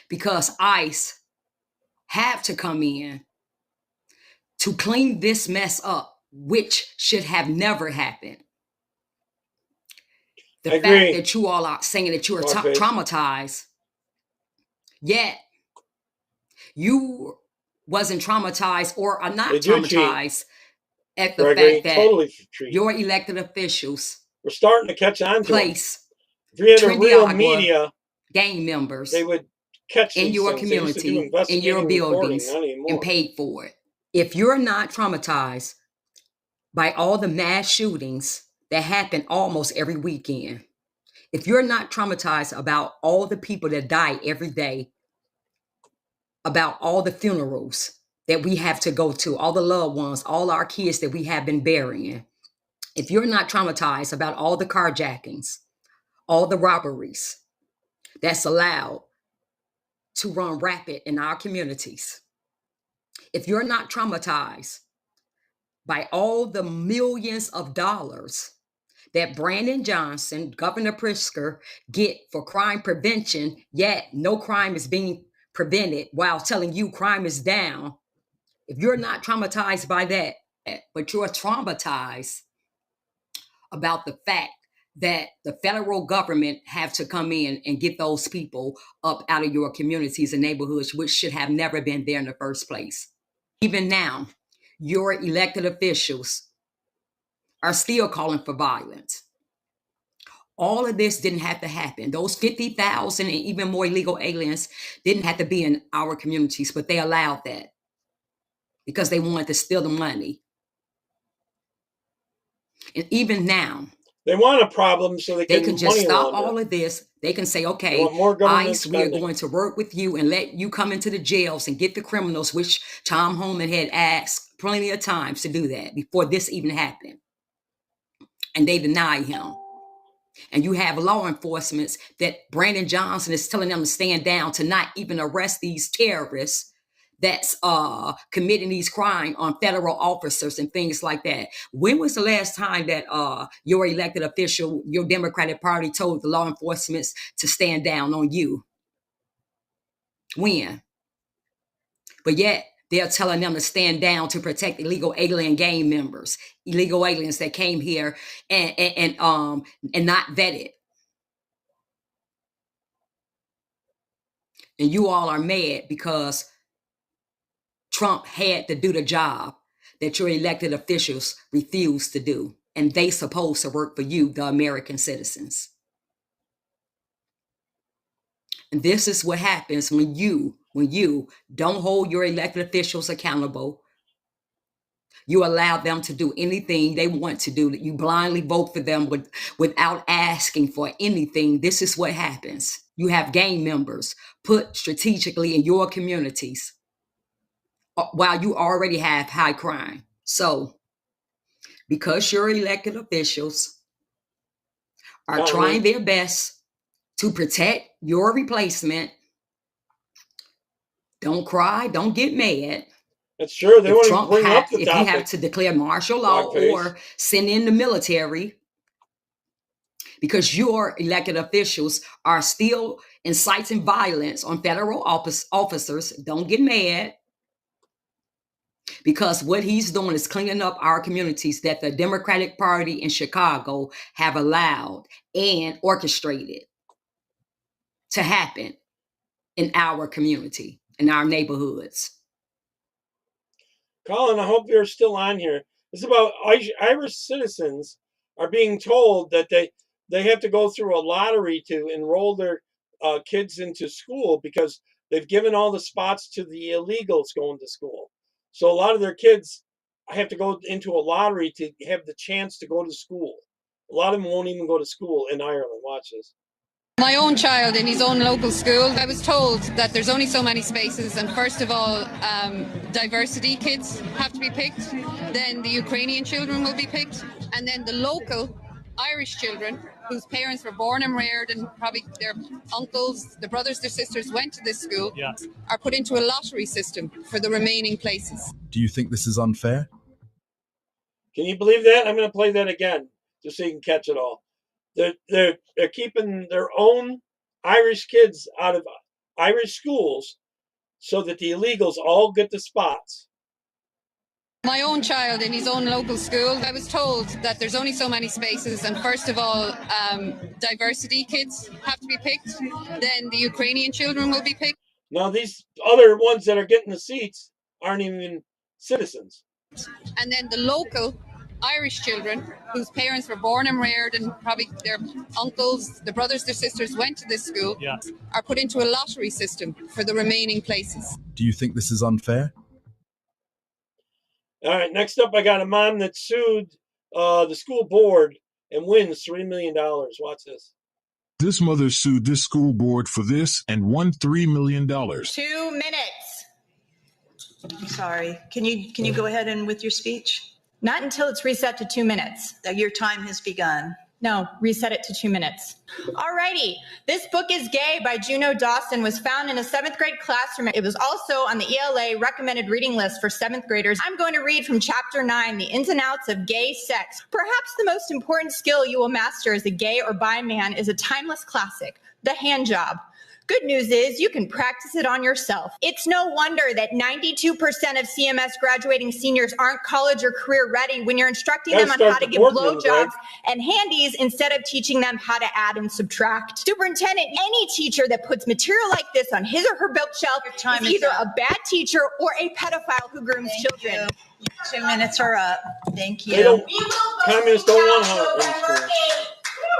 because ICE have to come in to clean this mess up, which should have never happened. The fact that you all are saying that you are traumatized, yet you wasn't traumatized or are not traumatized at the fact that your elected officials were starting to catch on to place if we had a real media, gang members they would catch in your things. community, in your buildings, and paid for it. If you're not traumatized by all the mass shootings that happen almost every weekend, if you're not traumatized about all the people that die every day, about all the funerals that we have to go to, all the loved ones, all our kids that we have been burying, if you're not traumatized about all the carjackings, all the robberies that's allowed to run rapid in our communities, If you're not traumatized by all the millions of dollars that Brandon Johnson, Governor Pritzker, get for crime prevention, yet no crime is being prevented while telling you crime is down. If you're not traumatized by that, but you're traumatized about the fact that the federal government have to come in and get those people up out of your communities and neighborhoods, which should have never been there in the first place. Even now, your elected officials are still calling for violence. All of this didn't have to happen. Those 50,000 and even more illegal aliens didn't have to be in our communities, but they allowed that because they wanted to steal the money. And even now, they want a problem so they can just stop launder. all of this. They can say, okay, ICE, we are going to work with you and let you come into the jails and get the criminals, which Tom Homan had asked plenty of times to do that before this even happened. And they denied him. And you have law enforcement that Brandon Johnson is telling them to stand down, to not even arrest these terrorists that's committing these crimes on federal officers and things like that. When was the last time that your elected official, your Democratic Party, told the law enforcement to stand down on you? When? But yet they're telling them to stand down to protect illegal alien gang members, illegal aliens that came here and not vetted. And you all are mad because Trump had to do the job that your elected officials refused to do. And they supposed to work for you, the American citizens. And this is what happens when you don't hold your elected officials accountable. You allow them to do anything they want to do. You blindly vote for them without asking for anything. This is what happens. You have gang members put strategically in your communities while you already have high crime. So, because your elected officials are trying their best to protect your replacement, don't cry, don't get mad. That's true. They want to bring up the topic. If you have to declare martial law or send in the military, because your elected officials are still inciting violence on federal officers, don't get mad. Because what he's doing is cleaning up our communities that the Democratic Party in Chicago have allowed and orchestrated to happen in our community, in our neighborhoods. Colin, I hope you're still on here. It's about Irish citizens are being told that they have to go through a lottery to enroll their kids into school because they've given all the spots to the illegals going to school. So a lot of their kids have to go into a lottery to have the chance to go to school. A lot of them won't even go to school in Ireland. Watch this. My own child in his own local school, I was told that there's only so many spaces, and first of all, diversity kids have to be picked, then the Ukrainian children will be picked, and then the local Irish children whose parents were born and reared and probably their uncles, their brothers, their sisters went to this school, are put into a lottery system for the remaining places. Do you think this is unfair? Can you believe that? I'm going to play that again just so you can catch it all. They're keeping their own Irish kids out of Irish schools so that the illegals all get the spots. My own child in his own local school, I was told that there's only so many spaces, and first of all, diversity kids have to be picked, then the Ukrainian children will be picked. Now these other ones that are getting the seats aren't even citizens. And then the local Irish children whose parents were born and reared and probably their uncles, their brothers, their sisters went to this school, are put into a lottery system for the remaining places. Do you think this is unfair? All right, next up, I got a mom that sued the school board and wins $3 million. Watch this. This mother sued this school board for this and won $3 million. 2 minutes. I'm sorry. Can you go ahead and with your speech? Not until it's reset to 2 minutes. Your time has begun. No, reset it to 2 minutes. Alrighty. This book is Gay by Juno Dawson was found in a 7th grade classroom. It was also on the ELA recommended reading list for 7th graders. I'm going to read from chapter 9, The Ins and Outs of Gay Sex. Perhaps the most important skill you will master as a gay or bi man is a timeless classic, the hand job. Good news is you can practice it on yourself. It's no wonder that 92% of CMS graduating seniors aren't college or career ready when you're instructing them on how to give blowjobs and handies instead of teaching them how to add and subtract. Superintendent, any teacher that puts material like this on his or her bookshelf is either a bad teacher or a pedophile who grooms children. 2 minutes are up. Thank you. They don't, communists don't want homeschool.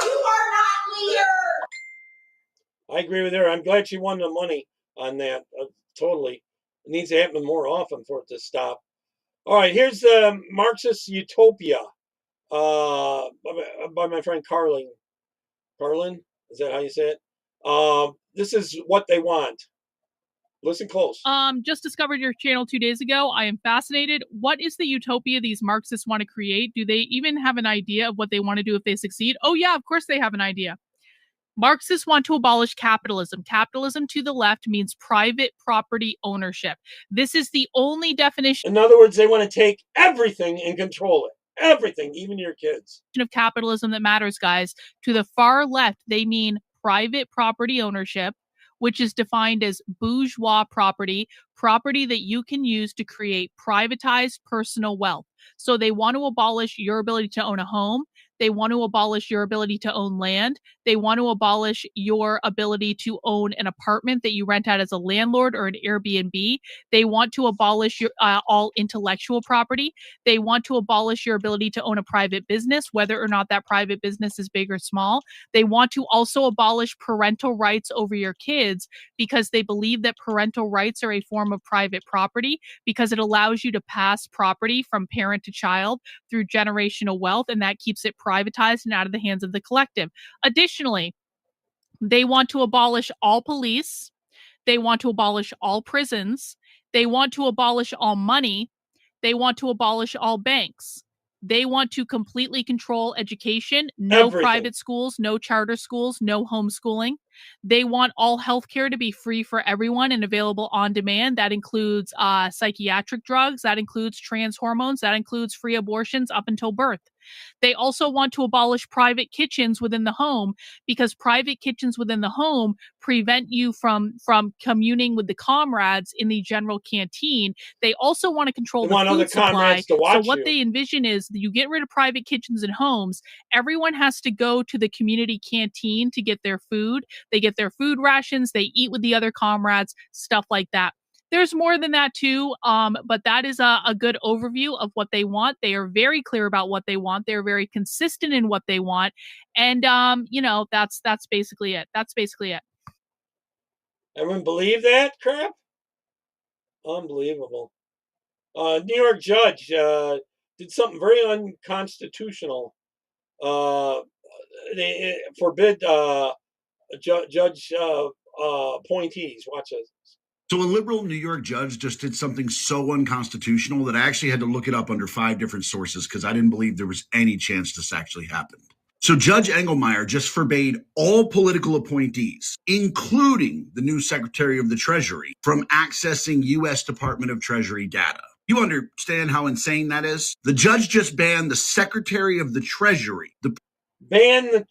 You are not leaders. I agree with her. I'm glad she won the money on that. Totally. It needs to happen more often for it to stop. All right, here's the Marxist Utopia by my friend Carlin. Carlin? Is that how you say it? This is what they want. Listen close. Just discovered your channel 2 days ago. I am fascinated. What is the utopia these Marxists want to create? Do they even have an idea of what they want to do if they succeed? Oh yeah, of course they have an idea. Marxists want to abolish capitalism. Capitalism to the left means private property ownership. This is the only definition. In other words, they want to take everything and control it. Everything, even your kids. Of capitalism that matters, guys. To the far left, they mean private property ownership, which is defined as bourgeois property that you can use to create privatized personal wealth. So they want to abolish your ability to own a home. They want to abolish your ability to own land. They want to abolish your ability to own an apartment that you rent out as a landlord or an Airbnb. They want to abolish your all intellectual property. They want to abolish your ability to own a private business, whether or not that private business is big or small. They want to also abolish parental rights over your kids because they believe that parental rights are a form of private property because it allows you to pass property from parent to child through generational wealth, and that keeps it privatized and out of the hands of the collective. Additionally, they want to abolish all police. They want to abolish all prisons. They want to abolish all money. They want to abolish all banks. They want to completely control education, no private schools, no charter schools, no homeschooling. They want all healthcare to be free for everyone and available on demand. That includes psychiatric drugs. That includes trans hormones. That includes free abortions up until birth. They also want to abolish private kitchens within the home because private kitchens within the home prevent you from communing with the comrades in the general canteen. They also want to control the food supply. So what they envision is that you get rid of private kitchens and homes. Everyone has to go to the community canteen to get their food. They get their food rations. They eat with the other comrades, stuff like that. There's more than that too, but that is a good overview of what they want. They are very clear about what they want. They're very consistent in what they want, and that's basically it. That's basically it. Everyone believe that crap? Unbelievable. New York judge did something very unconstitutional. They forbid judge appointees. Watch this. So a liberal New York judge just did something so unconstitutional that I actually had to look it up under 5 different sources because I didn't believe there was any chance this actually happened. So Judge Engelmeyer just forbade all political appointees, including the new Secretary of the Treasury, from accessing U.S. Department of Treasury data. You understand how insane that is? The judge just banned the Secretary of the Treasury. Ban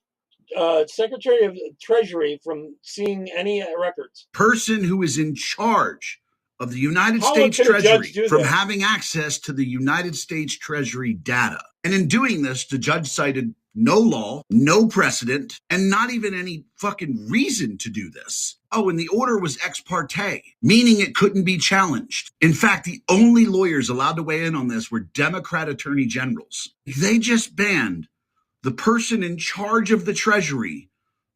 the Secretary of the Treasury from seeing any records. Person who is in charge of the United States Treasury from having access to the United States Treasury data. And in doing this, the judge cited no law, no precedent, and not even any fucking reason to do this. Oh, and the order was ex parte, meaning it couldn't be challenged. In fact, the only lawyers allowed to weigh in on this were Democrat attorney generals. They just banned the person in charge of the Treasury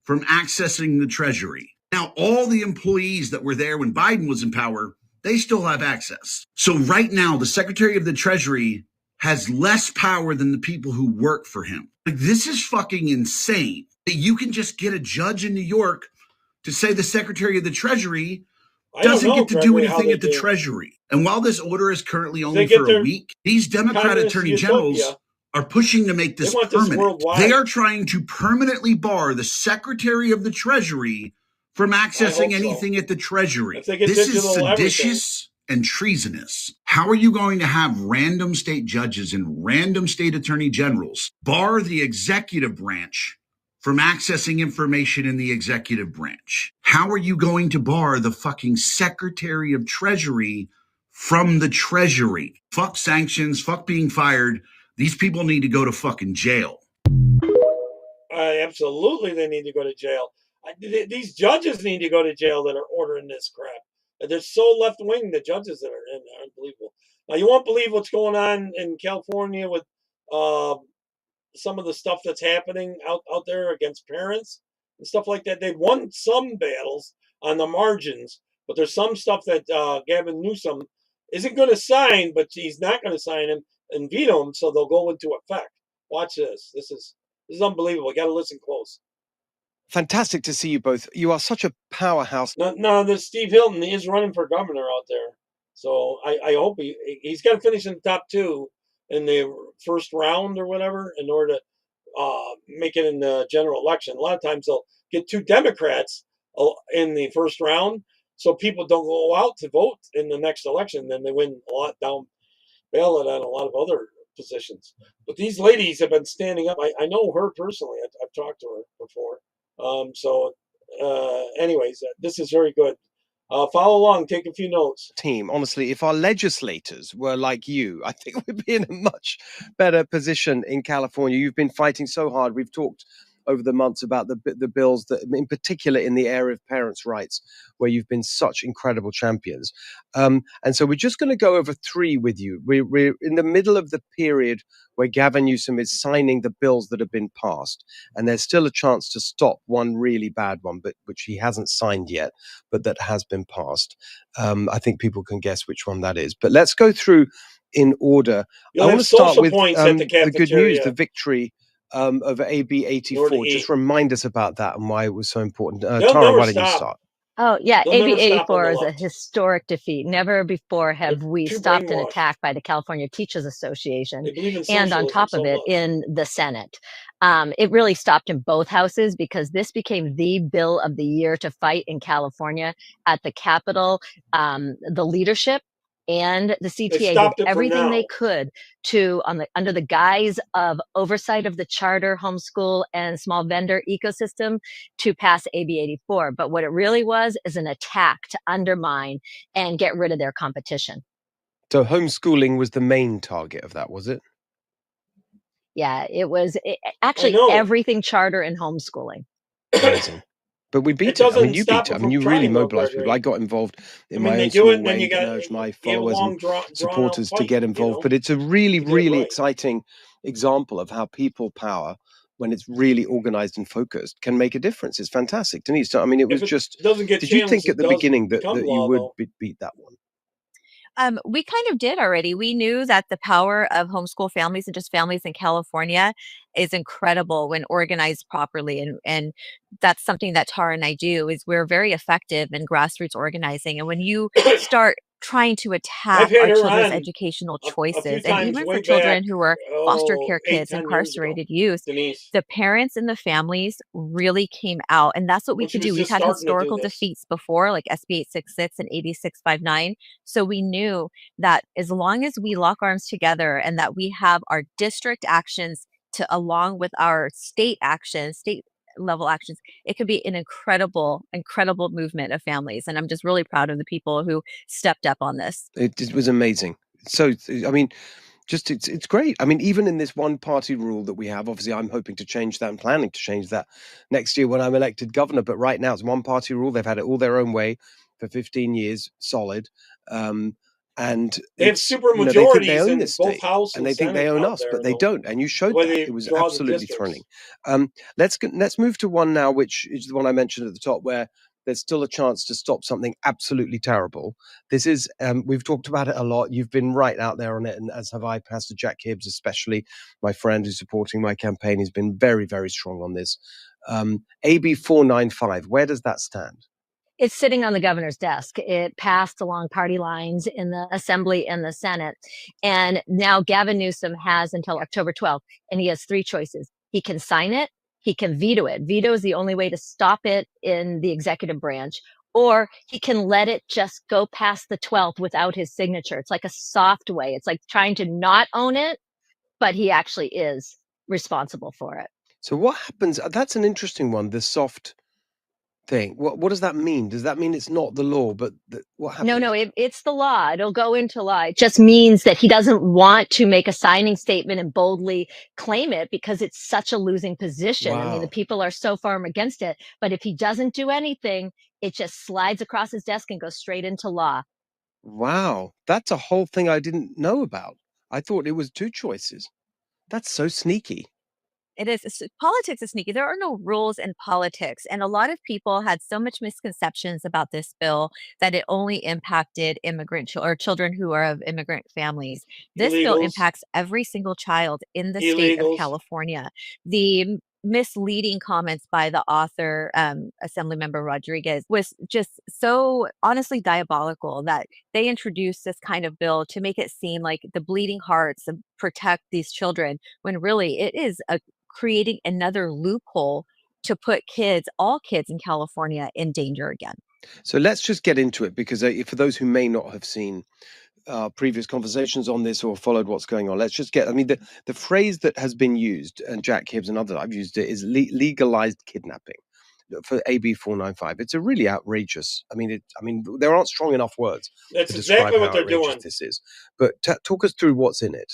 from accessing the Treasury. Now, all the employees that were there when Biden was in power, they still have access. So right now, the Secretary of the Treasury has less power than the people who work for him. Like, this is fucking insane that you can just get a judge in New York to say the Secretary of the Treasury doesn't get to do anything at the Treasury. And while this order is currently only for a week, these Democrat attorney generals are pushing to make this want this permanent. worldwide. They are trying to permanently bar the Secretary of the Treasury from accessing anything at the Treasury. If they get This is digital seditious and treasonous. How are you going to have random state judges and random state attorney generals bar the executive branch from accessing information in the executive branch? How are you going to bar the fucking Secretary of Treasury from the Treasury? Fuck sanctions, fuck being fired. These people need to go to fucking jail. Absolutely, they need to go to jail. These judges need to go to jail that are ordering this crap. They're so left wing. The judges that are in there, unbelievable. Now you won't believe what's going on in California with some of the stuff that's happening out there against parents and stuff like that. They've won some battles on the margins, but there's some stuff that Gavin Newsom isn't going to sign, but he's not going to sign him and veto him, so they'll go into effect. Watch this. This is unbelievable. You got to listen close. Fantastic to see you both. You are such a powerhouse. No, there's Steve Hilton. He is running for governor out there, so I hope he's got to finish in the top 2 in the first round or whatever in order to make it in the general election. A lot of times they'll get 2 Democrats in the first round, so people don't go out to vote in the next election. Then they win a lot down ballot on a lot of other positions. But these ladies have been standing up. I know her personally. I've talked to her before. Anyways, this is very good. Follow along, take a few notes. Team, honestly, if our legislators were like you, I think we'd be in a much better position in California. You've been fighting so hard. We've talked over the months about the bills that, in particular, in the area of parents' rights, where you've been such incredible champions. And so we're just going to go over 3 with you. We're in the middle of the period where Gavin Newsom is signing the bills that have been passed, and there's still a chance to stop one really bad one, but which he hasn't signed yet, but that has been passed. I think people can guess which one that is. But let's go through in order. You'll I want to start with the good news, the victory of AB 84. Just remind us about that and why it was so important. Tara, why don't you start? Oh, yeah. They'll AB never stop on 84 the is a left. historic defeat. Never before have we too stopped an brainwashed. attack by the California Teachers Association. They believe in And on socialism top so of it, much. in the Senate. It really stopped in both houses because this became the bill of the year to fight in California at the Capitol. The leadership and the CTA did stopped it for everything they now. could to, under the guise of oversight of the charter, homeschool, and small vendor ecosystem, to pass AB 84. But what it really was is an attack to undermine and get rid of their competition. So homeschooling was the main target of that, was it? Yeah, it was actually everything charter and homeschooling. Amazing. But we beat it. I mean, you beat it. I mean, you really mobilized people. I got involved in my own small way and urged my followers and supporters to get involved. But it's a really, really exciting example of how people power, when it's really organized and focused, can make a difference. It's fantastic. Denise, I mean, it was just, did you think at the beginning that you would beat that one? We kind of did already. We knew that the power of homeschool families and just families in California is incredible when organized properly. And that's something that Tara and I do, is we're very effective in grassroots organizing. And when you start trying to attack our children's educational choices, and even for children who are foster care kids, incarcerated youth, the parents and the families really came out. And that's what we could do. We've had historical defeats before, like SB 866 and AB 659. So we knew that as long as we lock arms together and that we have our district actions along with our state actions, state level actions, it could be an incredible movement of families. And I'm just really proud of the people who stepped up on this. It was amazing. So, I mean, it's great. I mean, even in this one party rule that we have, obviously I'm hoping to change that and planning to change that next year when I'm elected governor. But right now it's one party rule. They've had it all their own way for 15 years, solid. And they have super majorities they think they own in this both state, House and they think they own us, but they don't. And you showed that. It was absolutely thrilling. Let's move to one now, which is the one I mentioned at the top, where there's still a chance to stop something absolutely terrible. This is, we've talked about it a lot. You've been right out there on it, and as have I. Pastor Jack Hibbs, especially my friend who's supporting my campaign, has been very, very strong on this. AB 495, where does that stand? It's sitting on the governor's desk. It passed along party lines in the Assembly and the Senate. And now Gavin Newsom has until October 12th, and he has three choices. He can sign it, he can veto it. Veto is the only way to stop it in the executive branch. Or he can let it just go past the 12th without his signature. It's like a soft way. It's like trying to not own it, but he actually is responsible for it. So what happens? That's an interesting one, the soft thing. What does that mean? Does that mean it's not the law, but what happens? No, it's the law. It'll go into law. It just means that he doesn't want to make a signing statement and boldly claim it because it's such a losing position. I mean, the Wow. people are so firm against it. But if he doesn't do anything, it just slides across his desk and goes straight into law. Wow. That's a whole thing I didn't know about. I thought it was two choices. That's so sneaky. It is. Politics is sneaky. There are no rules in politics. And a lot of people had so much misconceptions about this bill that it only impacted or children who are of immigrant families. This bill Illegals. impacts every single child in the state of Illegals. California. The misleading comments by the author, Assemblymember Rodriguez, was just so honestly diabolical that they introduced this kind of bill to make it seem like the bleeding hearts and protect these children, when really it is creating another loophole to put all kids in California in danger again. So let's just get into it, because for those who may not have seen previous conversations on this or followed what's going on, let's just I mean, the phrase that has been used, and Jack Hibbs and others, I've used it, is legalized kidnapping for AB 495. It's a really outrageous. I mean, there aren't strong enough words That's to describe exactly how what they're outrageous doing. this is. But talk us through what's in it.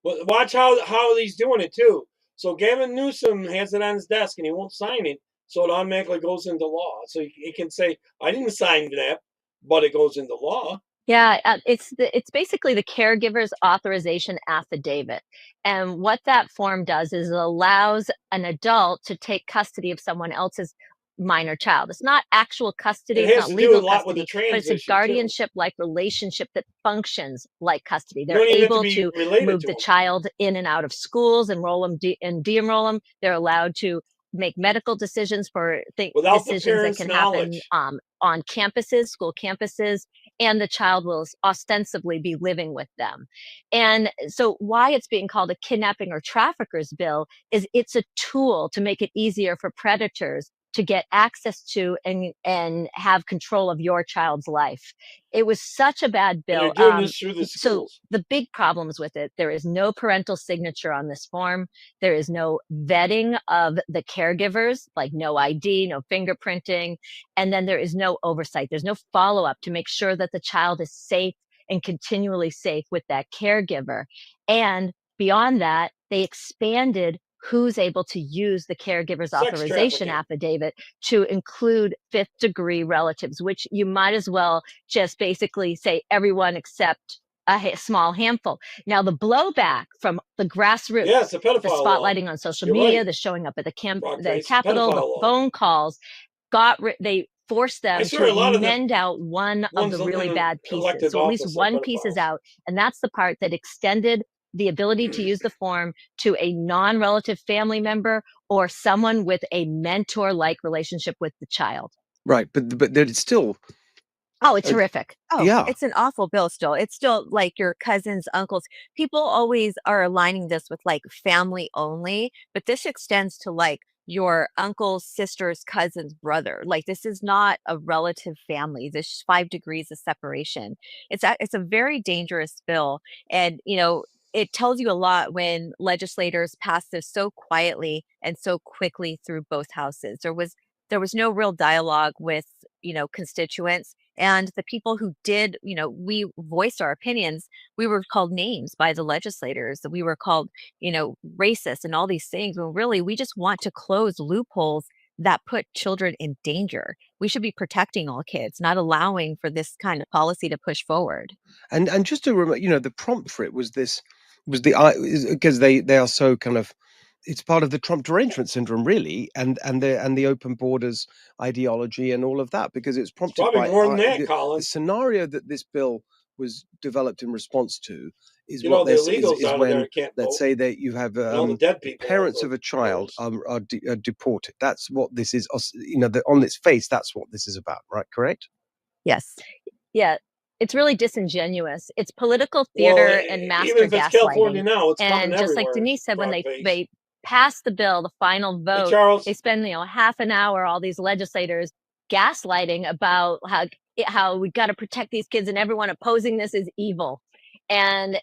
Well, watch how he's doing it too. So Gavin Newsom has it on his desk and he won't sign it, so it automatically goes into law. So he can say, "I didn't sign that," but it goes into law. Yeah, it's basically the caregiver's authorization affidavit. And what that form does is it allows an adult to take custody of someone else's minor child. It's not actual custody, It it's has not to do legal a lot with the custody, but it's a trans issue, too. guardianship-like relationship that functions like custody. You They're don't even have to able be to related move to the them. child in and out of schools, enroll them and de-enroll them. They're allowed to make medical decisions for Without the decisions that parents' can happen knowledge. on campuses, school campuses, and the child will ostensibly be living with them. And so why it's being called a kidnapping or traffickers bill is it's a tool to make it easier for predators to get access to and have control of your child's life. It was such a bad And they're bill. doing this through the So schools. the big problems with it, there is no parental signature on this form. There is no vetting of the caregivers, like no ID, no fingerprinting. And then there is no oversight. There's no follow-up to make sure that the child is safe and continually safe with that caregiver. And beyond that, they expanded who's able to use the caregiver's Sex authorization trafficking. affidavit to include fifth-degree relatives, which you might as well just basically say everyone except a small handful. Now, the blowback from the grassroots, Yeah, it's a pedophile the law. spotlighting on social You're media, right. the showing up at the Broadcast Capitol, the pedophile law. phone calls, they forced I them swear a lot to of the mend out one of ones the in really an bad pieces. elected So at least office are one piece is pedophiles. out, and that's the part that extended the ability to use the form to a non-relative family member or someone with a mentor-like relationship with the child. Right, but it's still. Oh, it's horrific. Oh, Yeah. it's an awful bill still. It's still like your cousins, uncles. People always are aligning this with like family only, but this extends to like your uncle's sister's cousin's brother. Like this is not a relative family. There's 5 degrees of separation. It's a very dangerous bill, and it tells you a lot when legislators pass this so quietly and so quickly through both houses. There was no real dialogue with constituents, and the people who did, we voiced our opinions. We were called names by the legislators. We were called racist and all these things, when really we just want to close loopholes that put children in danger. We should be protecting all kids, not allowing for this kind of policy to push forward. And just to remember, the prompt for it was because they are so kind of, it's part of the Trump derangement syndrome, really, and the open borders ideology and all of that, because it's prompted Probably by more than that, the Colin. scenario that this bill was developed in response to is Get what all the this illegals is out of there when, that can't let's vote. say that you have And all the dead people. parents of a child are deported. That's what this is. On its face, that's what this is about, right? Correct? Yes. Yeah, it's really disingenuous. It's political Well, theater and master even if it's California gaslighting. now, it's coming And just like everywhere. Denise said, when Broadface. they pass the bill, the final Hey, vote, Charles. they spend half an hour, all these legislators gaslighting about how we got to protect these kids, and everyone opposing this is evil. And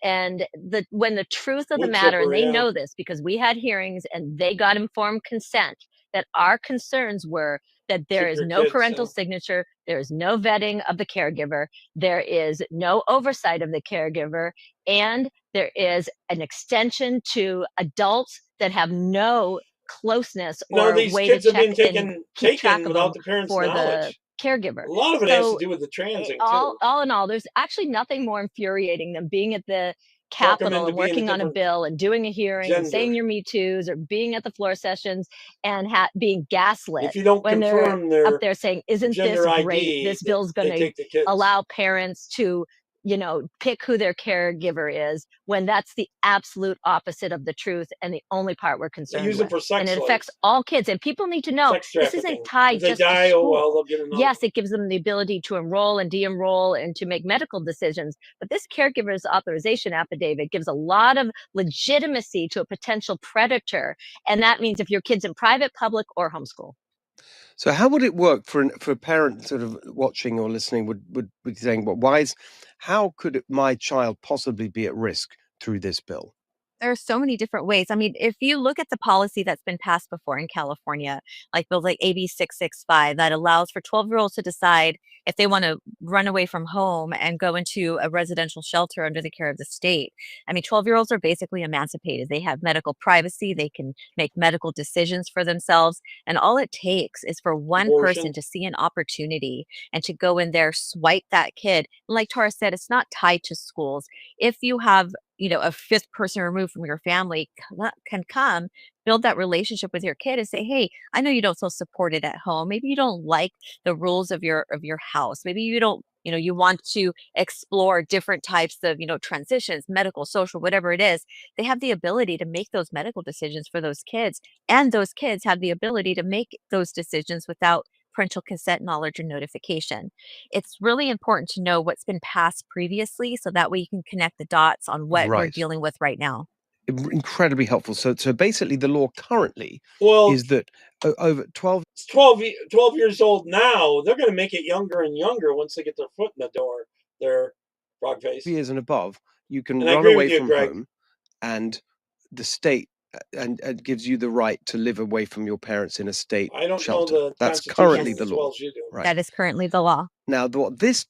when the truth of the Wood matter, chipper, and they yeah. know this because we had hearings and they got informed consent, that our concerns were that there Keep is your no kids, parental yeah. signature, there is no vetting of the caregiver, there is no oversight of the caregiver, and there is an extension to adults that have no closeness No, or these way to kids have check been and keep track taken of them without the parents' for the knowledge. caregiver. A lot of it has to do with the transing too. All in all, there's actually nothing more infuriating than being at the Talk 'em Capitol into and being a working on a different bill and doing a hearing and saying gender. your Me Too's, or being at the floor sessions and being gaslit If you don't when they're confirm up their there saying, "Isn't this gender great? ID, This bill's going they to take the kids. allow parents to pick who their caregiver is," when that's the absolute opposite of the truth and the only part we're They concerned use it with. for sex And it slaves. affects all kids. And people need to know Sex this trafficking. isn't tied If they just to die, school. oh well, they'll get another. Yes, it gives them the ability to enroll and de-enroll and to make medical decisions. But this caregiver's authorization affidavit gives a lot of legitimacy to a potential predator. And that means if your kid's in private, public, or homeschool. So how would it work for a parent sort of watching or listening would be saying, well, how could my child possibly be at risk through this bill? There are so many different ways. I mean, if you look at the policy that's been passed before in California, like bills like AB 665, that allows for 12-year-olds to decide if they want to run away from home and go into a residential shelter under the care of the state. I mean, 12-year-olds are basically emancipated. They have medical privacy. They can make medical decisions for themselves. And all it takes is for one person Abortion. to see an opportunity and to go in there, swipe that kid. And like Tara said, it's not tied to schools. If you have a fifth person removed from your family can come, build that relationship with your kid and say, hey, I know you don't feel supported at home. Maybe you don't like the rules of your house. Maybe you don't, you want to explore different types of, transitions, medical, social, whatever it is. They have the ability to make those medical decisions for those kids. And those kids have the ability to make those decisions without parental consent, knowledge, or notification. It's really important to know what's been passed previously so that way you can connect the dots on what we're Right. dealing with right now. Incredibly helpful. So basically the law currently Well, is that over 12 it's 12 years old now. They're going to make it younger and younger once they get their foot in the door. They're Frogface. years and above, you can And I run agree away with you, from Greg. home, and the state and gives you the right to live away from your parents in a state I don't shelter. know the That's Constitution currently the as well law. as you do. Right. That is currently the law. Now, what this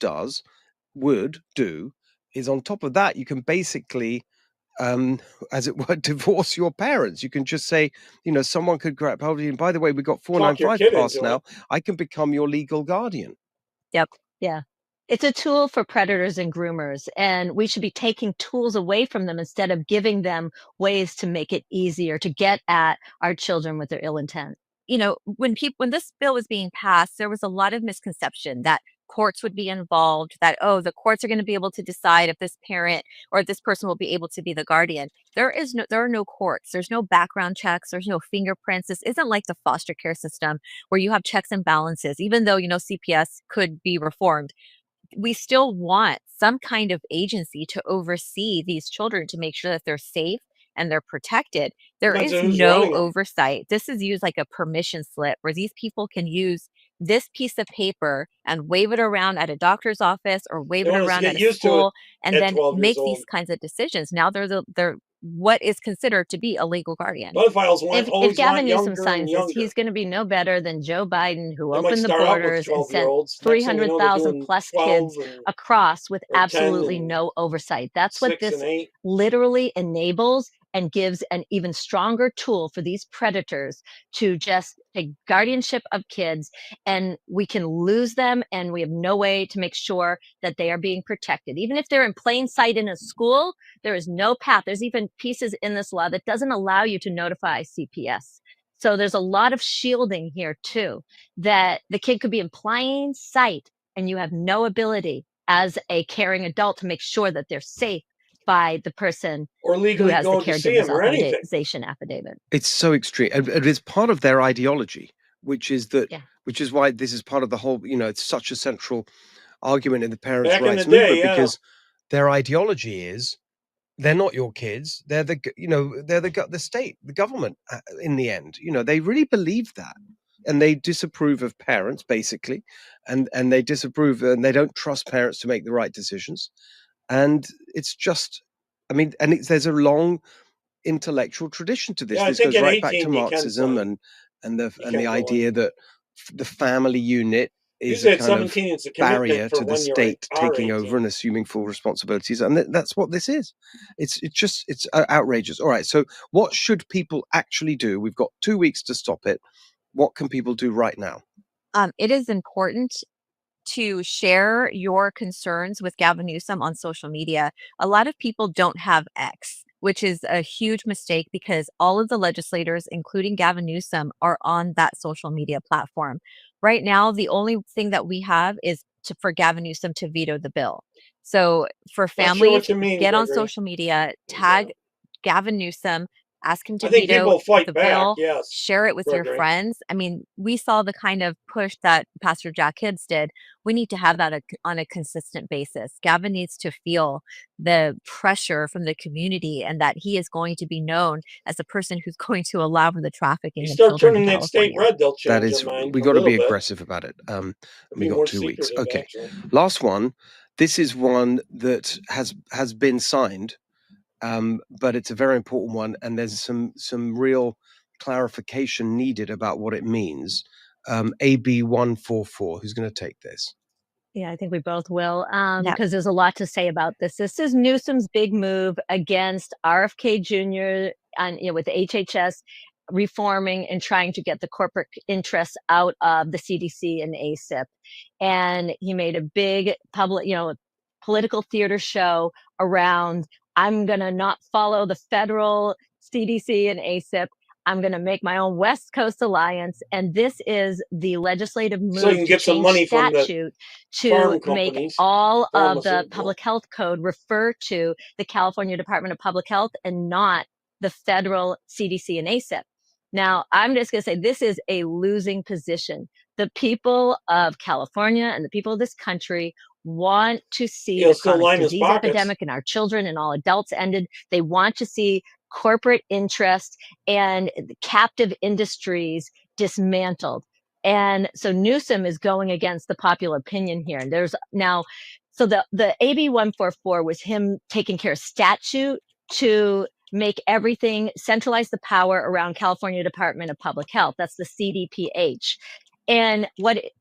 would do is on top of that, you can basically, as it were, divorce your parents. You can just say, someone could grab hold of you. And by the way, we've got Talk your 495 kid passed into now. it. I can become your legal guardian. Yep. Yeah. It's a tool for predators and groomers, and we should be taking tools away from them instead of giving them ways to make it easier to get at our children with their ill intent. When this bill was being passed, there was a lot of misconception that courts would be involved, that, the courts are going to be able to decide if this parent or this person will be able to be the guardian. There are no courts. There's no background checks. There's no fingerprints. This isn't like the foster care system where you have checks and balances, even though, CPS could be reformed. We still want some kind of agency to oversee these children to make sure that they're safe and they're protected. There Depends is on who's no running 'em. oversight. This is used like a permission slip where these people can use this piece of paper and wave it around at a doctor's office or wave They it want us to around get at a used to it school and at then 12 years make old. these kinds of decisions. Now they're what is considered to be a legal guardian. Pedophiles If always Gavin want Newsom younger and signs this, younger. he's going to be no better than Joe Biden, who They might opened the start out with borders and sent 12-year-olds. Next thing you know, they're 300,000 doing plus 12 kids and across with or 10 absolutely and no oversight. That's what 6 and this 8. literally enables, and gives an even stronger tool for these predators to just take guardianship of kids, and we can lose them, and we have no way to make sure that they are being protected. Even if they're in plain sight in a school, there is no path. There's even pieces in this law that doesn't allow you to notify CPS. So there's a lot of shielding here too, that the kid could be in plain sight and you have no ability as a caring adult to make sure that they're safe by the person or who legally has the going to see caregiver's him or anything. authorization affidavit. It's so extreme, and it's part of their ideology, which is that, Yeah. which is why this is part of the whole. It's such a central argument in the parents' Back in rights the day, movement, yeah. because their ideology is they're not your kids. They're the state, the government. In the end, they really believe that, and they disapprove of parents basically, and they disapprove, and they don't trust parents to make the right decisions, and it's just, there's a long intellectual tradition to this. Yeah, I This think goes in right back 18 to you can Marxism sign. and the You can go idea in. that the family unit is Usually a at kind of 17 it's a commitment barrier for to the when you state are taking 18. over and assuming full responsibilities, and that's what this is. It's outrageous. All right, so what should people actually do? We've got 2 weeks to stop it. What can people do right now? It is important to share your concerns with Gavin Newsom on social media. A lot of people don't have X, which is a huge mistake because all of the legislators, including Gavin Newsom, are on that social media platform. Right now, the only thing that we have is for Gavin Newsom to veto the bill. So for Not sure what families, you mean, get on Gregory. social media, tag Gavin Newsom, ask him to I think veto people fight the back, bill, yes, share it with your Gregory. friends. I mean, we saw the kind of push that Pastor Jack Hibbs did. We need to have that on a consistent basis. Gavin needs to feel the pressure from the community, and that he is going to be known as a person who's going to allow for the trafficking You of start children in turning that state California. red, they'll That change is, their mind we a got to little be bit. aggressive about it. We Be got more 2 weeks. secretive, Okay, actually. last one. This is one that has been signed, but it's a very important one, and there's some real clarification needed about what it means. AB 144. Who's going to take this? Yeah, I think we both will, Yeah. because there's a lot to say about this. This is Newsom's big move against RFK Jr. and with HHS reforming and trying to get the corporate interests out of the CDC and ACIP. And he made a big public, political theater show around, I'm going to not follow the federal CDC and ACIP. I'm going to make my own West Coast alliance. And this is the legislative move So you can to get some change money from the statute to farm make companies, all of the pharmaceutical. public health code refer to the California Department of Public Health and not the federal CDC and ACIP. Now, I'm just going to say this is a losing position. The people of California and the people of this country want to see He'll the still chronic line his disease pockets. epidemic and our children and all adults ended. They want to see corporate interest and captive industries dismantled. And so Newsom is going against the popular opinion here. And there's now, so the AB 144 was him taking care of statute to make everything, centralize the power around California Department of Public Health. That's the CDPH. And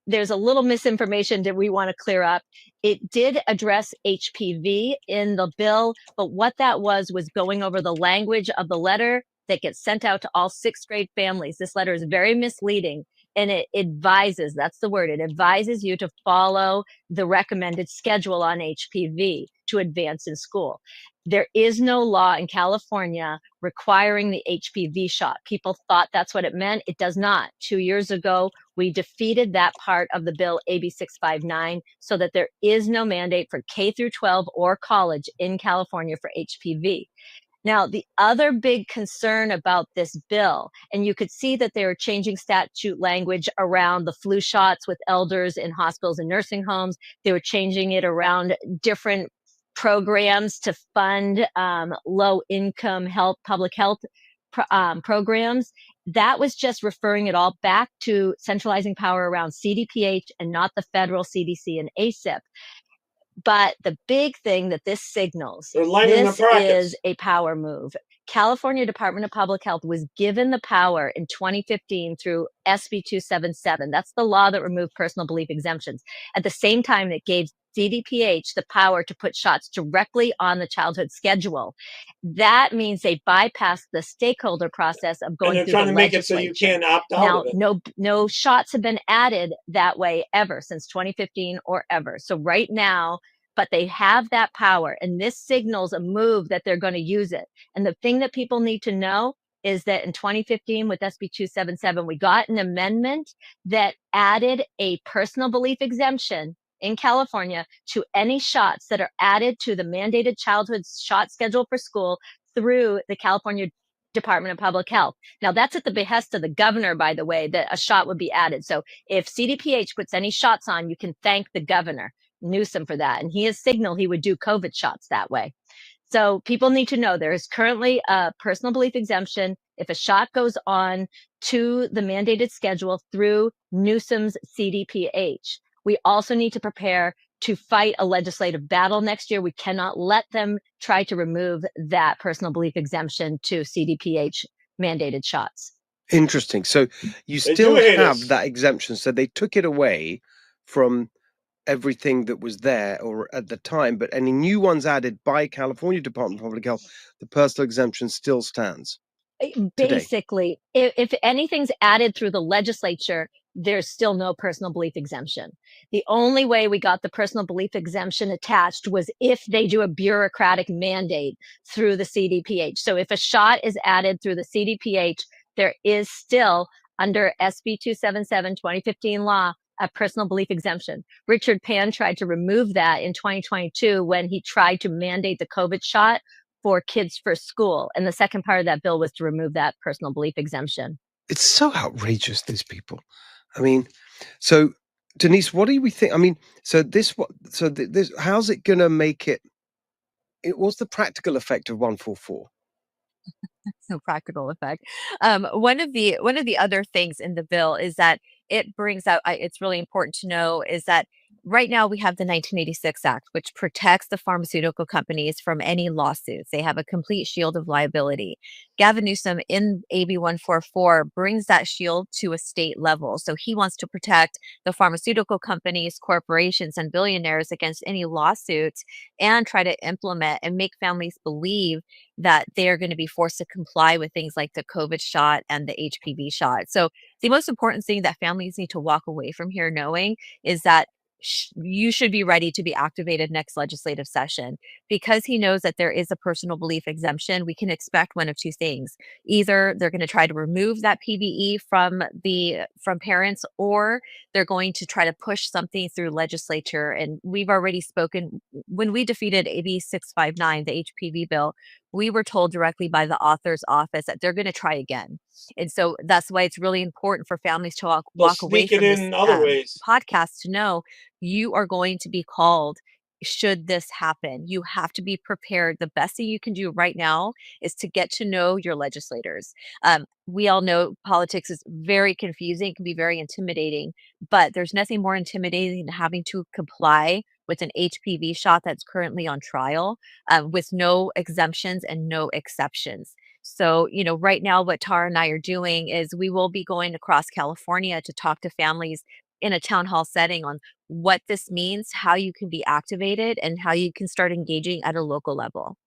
there's a little misinformation that we want to clear up. It did address HPV in the bill, but what that was going over the language of the letter that gets sent out to all 6th grade families. This letter is very misleading, and it advises, that's the word, it advises you to follow the recommended schedule on HPV to advance in school. There is no law in California requiring the HPV shot. People thought that's what it meant. It does not. 2 years ago, we defeated that part of the bill, AB 659, so that there is no mandate for K through 12 or college in California for HPV. Now, the other big concern about this bill, and you could see that they were changing statute language around the flu shots with elders in hospitals and nursing homes. They were changing it around different programs to fund low-income public health programs. That was just referring it all back to centralizing power around CDPH and not the federal CDC and ACIP. But the big thing that this signals, this is a power move. California Department of Public Health was given the power in 2015 through SB 277. That's the law that removed personal belief exemptions. At the same time, it gave CDPH the power to put shots directly on the childhood schedule. That means they bypassed the stakeholder process of going through the legislature. And they're trying to make it so you can't opt out of it. No shots have been added that way ever since 2015 or ever. So right now, but they have that power, and this signals a move that they're going to use it. And the thing that people need to know is that in 2015 with SB 277, we got an amendment that added a personal belief exemption in California to any shots that are added to the mandated childhood shot schedule for school through the California Department of Public Health. Now, that's at the behest of the governor, by the way, that a shot would be added. So if CDPH puts any shots on, you can thank the governor, Newsom, for that. And he has signaled he would do COVID shots that way. So people need to know there is currently a personal belief exemption if a shot goes on to the mandated schedule through Newsom's CDPH. We also need to prepare to fight a legislative battle next year. We cannot let them try to remove that personal belief exemption to CDPH mandated shots. Interesting. So you They still do hate have us. that exemption. So they took it away from everything that was there or at the time, but any new ones added by California Department of Public Health, the personal exemption still stands today. Basically, if anything's added through the legislature, there's still no personal belief exemption. The only way we got the personal belief exemption attached was if they do a bureaucratic mandate through the CDPH. So if a shot is added through the CDPH, there is still, under SB 277 2015 law, a personal belief exemption. Richard Pan tried to remove that in 2022 when he tried to mandate the COVID shot for kids for school. And the second part of that bill was to remove that personal belief exemption. It's so outrageous, these people. I mean, so Denise, what do we think? I mean, so this, how's it going to make it? What's the practical effect of 144? No practical effect. One of the other things in the bill is that it brings out. It's really important to know is that right now we have the 1986 Act, which protects the pharmaceutical companies from any lawsuits. They have a complete shield of liability. Gavin Newsom in AB 144 brings that shield to a state level. So he wants to protect the pharmaceutical companies, corporations, and billionaires against any lawsuits and try to implement and make families believe that they are going to be forced to comply with things like the COVID shot and the HPV shot. So the most important thing that families need to walk away from here knowing is that you should be ready to be activated next legislative session. Because he knows that there is a personal belief exemption, we can expect one of two things. Either they're going to try to remove that PBE from parents, or they're going to try to push something through legislature. And we've already spoken when we defeated AB 659, the HPV bill. We were told directly by the author's office that they're going to try again. And so that's why it's really important for families to walk away sneak it from this in other ways. podcast to know you are going to be called should this happen. You have to be prepared. The best thing you can do right now is to get to know your legislators. We all know politics is very confusing, can be very intimidating, but there's nothing more intimidating than having to comply with an HPV shot that's currently on trial with no exemptions and no exceptions. So, right now, what Tara and I are doing is we will be going across California to talk to families in a town hall setting on what this means, how you can be activated, and how you can start engaging at a local level.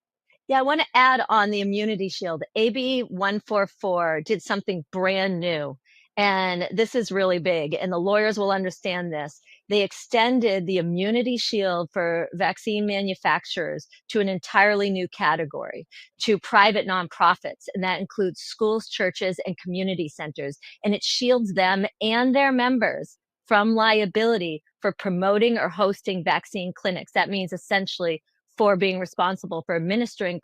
Yeah, I want to add on the immunity shield. AB 144 did something brand new, and this is really big, and the lawyers will understand this. They extended the immunity shield for vaccine manufacturers to an entirely new category, to private nonprofits, and that includes schools, churches, and community centers, and it shields them and their members from liability for promoting or hosting vaccine clinics. That means essentially for being responsible for administering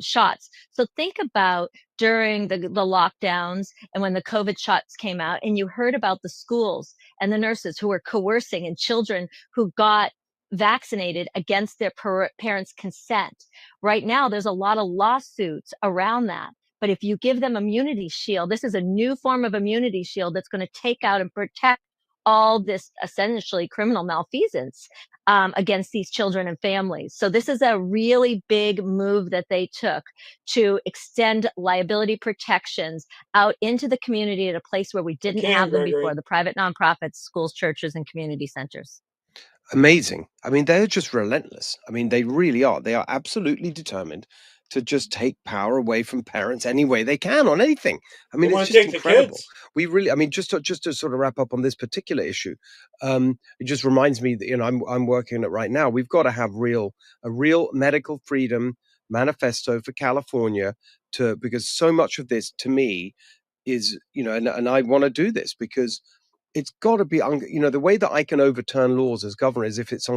shots. So think about during the lockdowns and when the COVID shots came out, and you heard about the schools and the nurses who were coercing and children who got vaccinated against their parents' consent. Right now, there's a lot of lawsuits around that. But if you give them immunity shield, this is a new form of immunity shield that's going to take out and protect all this essentially criminal malfeasance against these children and families. So this is a really big move that they took to extend liability protections out into the community at a place where we didn't have them before, the private nonprofits, schools, churches, and community centers. Amazing. I mean, they're just relentless. I mean, they really are. They are absolutely determined to just take power away from parents any way they can on anything. I mean, it's just incredible. We really, I mean, just to sort of wrap up on this particular issue, it just reminds me that, I'm working on it right now. We've got to have a real medical freedom manifesto for California because so much of this to me is, and I want to do this because it's got to be, the way that I can overturn laws as governor is if it's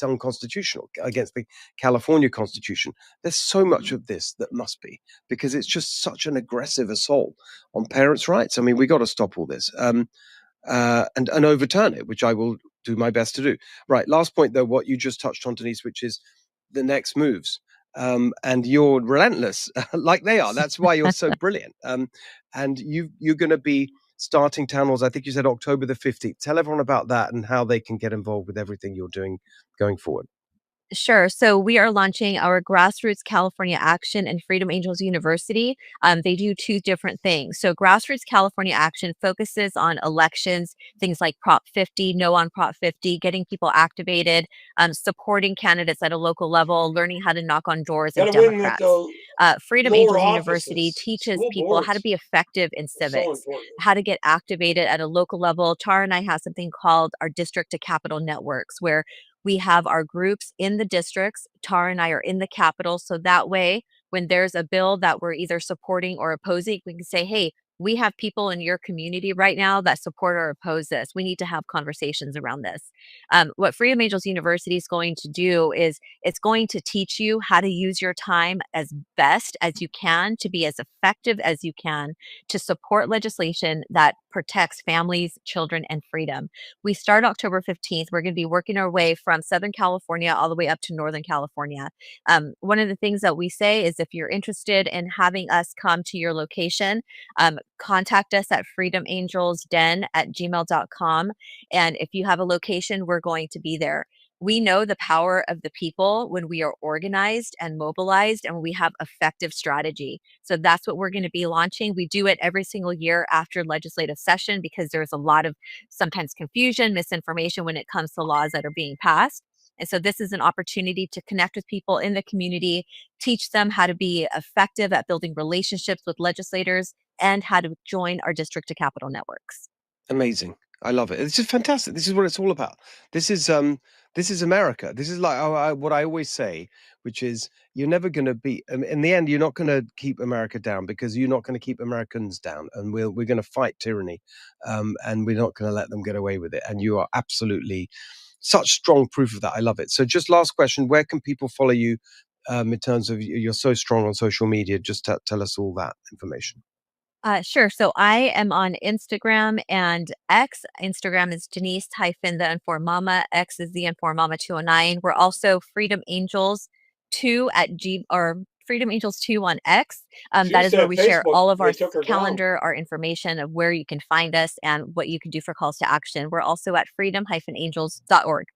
unconstitutional against the California Constitution. There's so much of this that must be, because it's just such an aggressive assault on parents' rights. I mean, we got to stop all this and overturn it, which I will do my best to do. Right. Last point, though, what you just touched on, Denise, which is the next moves. And you're relentless like they are. That's why you're so brilliant. And you're going to be starting town halls. I think you said October the 15th. Tell everyone about that and how they can get involved with everything you're doing going forward. Sure. So we are launching our Grassroots California Action and Freedom Angels University. They do two different things. So Grassroots California Action focuses on elections, things like Prop 50, no on Prop 50, getting people activated, supporting candidates at a local level, learning how to knock on doors of Democrats. Freedom Angels University teaches people how to be effective in civics, how to get activated at a local level. Tara and I have something called our District to Capital Networks, where we have our groups in the districts. Tara and I are in the Capitol. So that way, when there's a bill that we're either supporting or opposing, we can say, hey, we have people in your community right now that support or oppose this. We need to have conversations around this. What Freedom Angels University is going to do is it's going to teach you how to use your time as best as you can, to be as effective as you can, to support legislation that protects families, children, and freedom. We start October 15th. We're going to be working our way from Southern California all the way up to Northern California. One of the things that we say is if you're interested in having us come to your location, contact us at freedomangelsden@gmail.com. And if you have a location, we're going to be there. We know the power of the people when we are organized and mobilized and we have effective strategy. So that's what we're going to be launching. We do it every single year after legislative session because there's a lot of sometimes confusion, misinformation when it comes to laws that are being passed. And so this is an opportunity to connect with people in the community, teach them how to be effective at building relationships with legislators, and how to join our District to Capital networks. Amazing. I love it. It's just fantastic. This is what it's all about. This is America. This is like what I always say, which is you're never going to be, in the end, you're not going to keep America down because you're not going to keep Americans down. And we're going to fight tyranny and we're not going to let them get away with it. And you are absolutely such strong proof of that. I love it. So just last question, where can people follow you in terms of you're so strong on social media? Just tell us all that information. Sure. So I am on Instagram and X. Instagram is Denise-the Informed Mama. X is the Informed Mama 209. We're also Freedom Angels 2 or Freedom Angels 2 on X. That is where we share all of our calendar, our information of where you can find us and what you can do for calls to action. We're also at freedom-angels.org.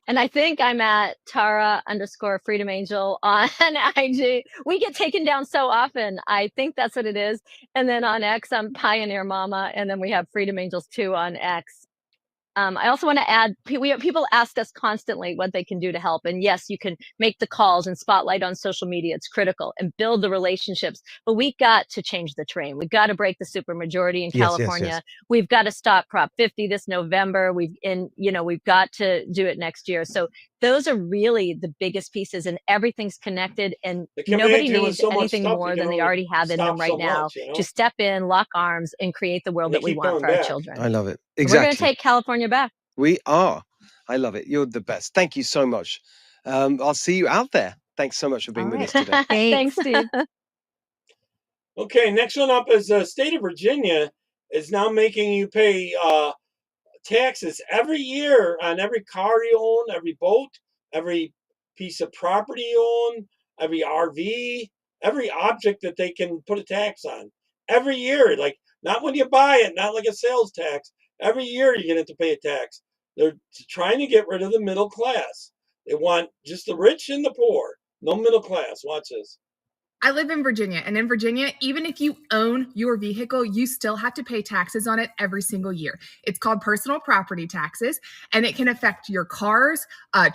And I think I'm at Tara_Freedom Angel on IG. We get taken down so often. I think that's what it is. And then on X, I'm Pioneer Mama. And then we have Freedom Angels 2 on X. I also want to add, people ask us constantly what they can do to help. And yes, you can make the calls and spotlight on social media. It's critical and build the relationships. But we got to change the train. We've got to break the supermajority in California. Yes. We've got to stop Prop 50 this November. We've got to do it next year. So those are really the biggest pieces, and everything's connected. And nobody needs anything more than they already have in them right now to step in, lock arms, and create the world that we want for our children. I love it. Exactly. We're going to take California back. We are. I love it. You're the best. Thank you so much. I'll see you out there. Thanks so much for being with us today. Thanks, Steve. Okay, next one up is the state of Virginia is now making you pay taxes every year on every car you own, every boat, every piece of property you own, every RV, every object that they can put a tax on. Every year, like not when you buy it, not like a sales tax. Every year you're going to have to pay a tax. They're trying to get rid of the middle class. They want just the rich and the poor. No middle class. Watch this. I live in Virginia, and in Virginia, even if you own your vehicle, you still have to pay taxes on it every single year. It's called personal property taxes, and it can affect your cars,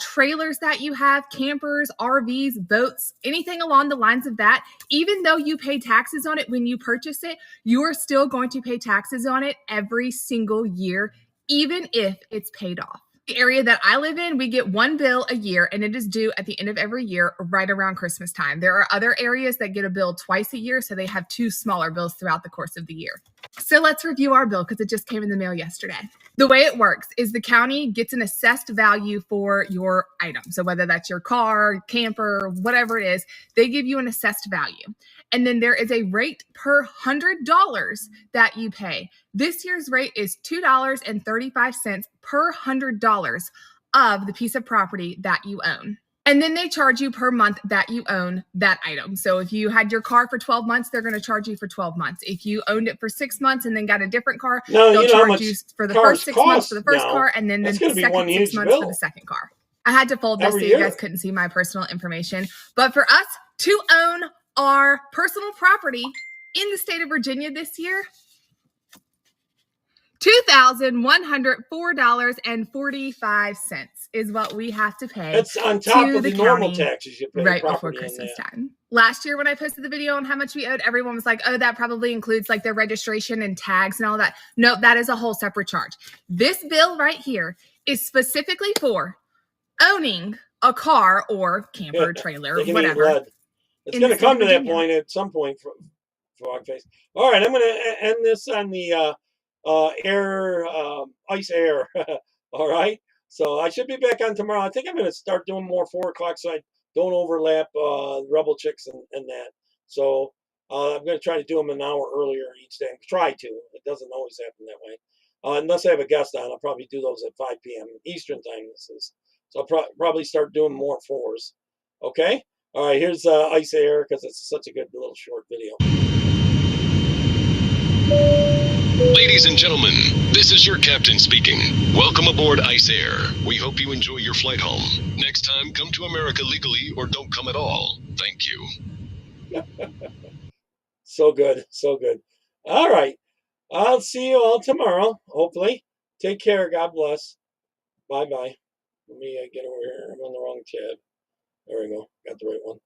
trailers that you have, campers, RVs, boats, anything along the lines of that. Even though you pay taxes on it when you purchase it, you are still going to pay taxes on it every single year, even if it's paid off. The area that I live in, we get one bill a year, and it is due at the end of every year, right around Christmas time. There are other areas that get a bill twice a year, so they have two smaller bills throughout the course of the year. So let's review our bill because it just came in the mail yesterday. The way it works is the county gets an assessed value for your item. So whether that's your car, camper, whatever it is, they give you an assessed value. And then there is a rate per $100 that you pay. This year's rate is $2.35 per $100 of the piece of property that you own. And then they charge you per month that you own that item. So if you had your car for 12 months, they're going to charge you for 12 months. If you owned it for 6 months and then got a different car, they'll charge you for the first 6 months for the first car and then the second 6 months for the second car. I had to fold this so you guys couldn't see my personal information. But for us to own our personal property in the state of Virginia this year, $2,104.45 is what we have to pay. That's on top to of the county normal taxes you pay right before Christmas time. Last year when I posted the video on how much we owed, everyone was like, oh, that probably includes like their registration and tags and all that. No, that is a whole separate charge. This bill right here is specifically for owning a car or camper, trailer, whatever. It's going to come to that point at some point for Frogface. All right, I'm going to end this on the ice air. All right. So I should be back on tomorrow. I think I'm going to start doing more 4 o'clock so I don't overlap Rebel Chicks and that. So I'm going to try to do them an hour earlier each day. Try to. It doesn't always happen that way. Unless I have a guest on, I'll probably do those at 5 p.m. Eastern time. So I'll probably start doing more 4s. Okay? All right, here's Ice Air because it's such a good little short video. Ladies and gentlemen, this is your captain speaking. Welcome aboard Ice Air. We hope you enjoy your flight home. Next time, come to America legally or don't come at all. Thank you. So good, so good. All right. I'll see you all tomorrow, hopefully. Take care. God bless. Bye-bye. Let me get over here. I'm on the wrong tab. There we go. Got the right one.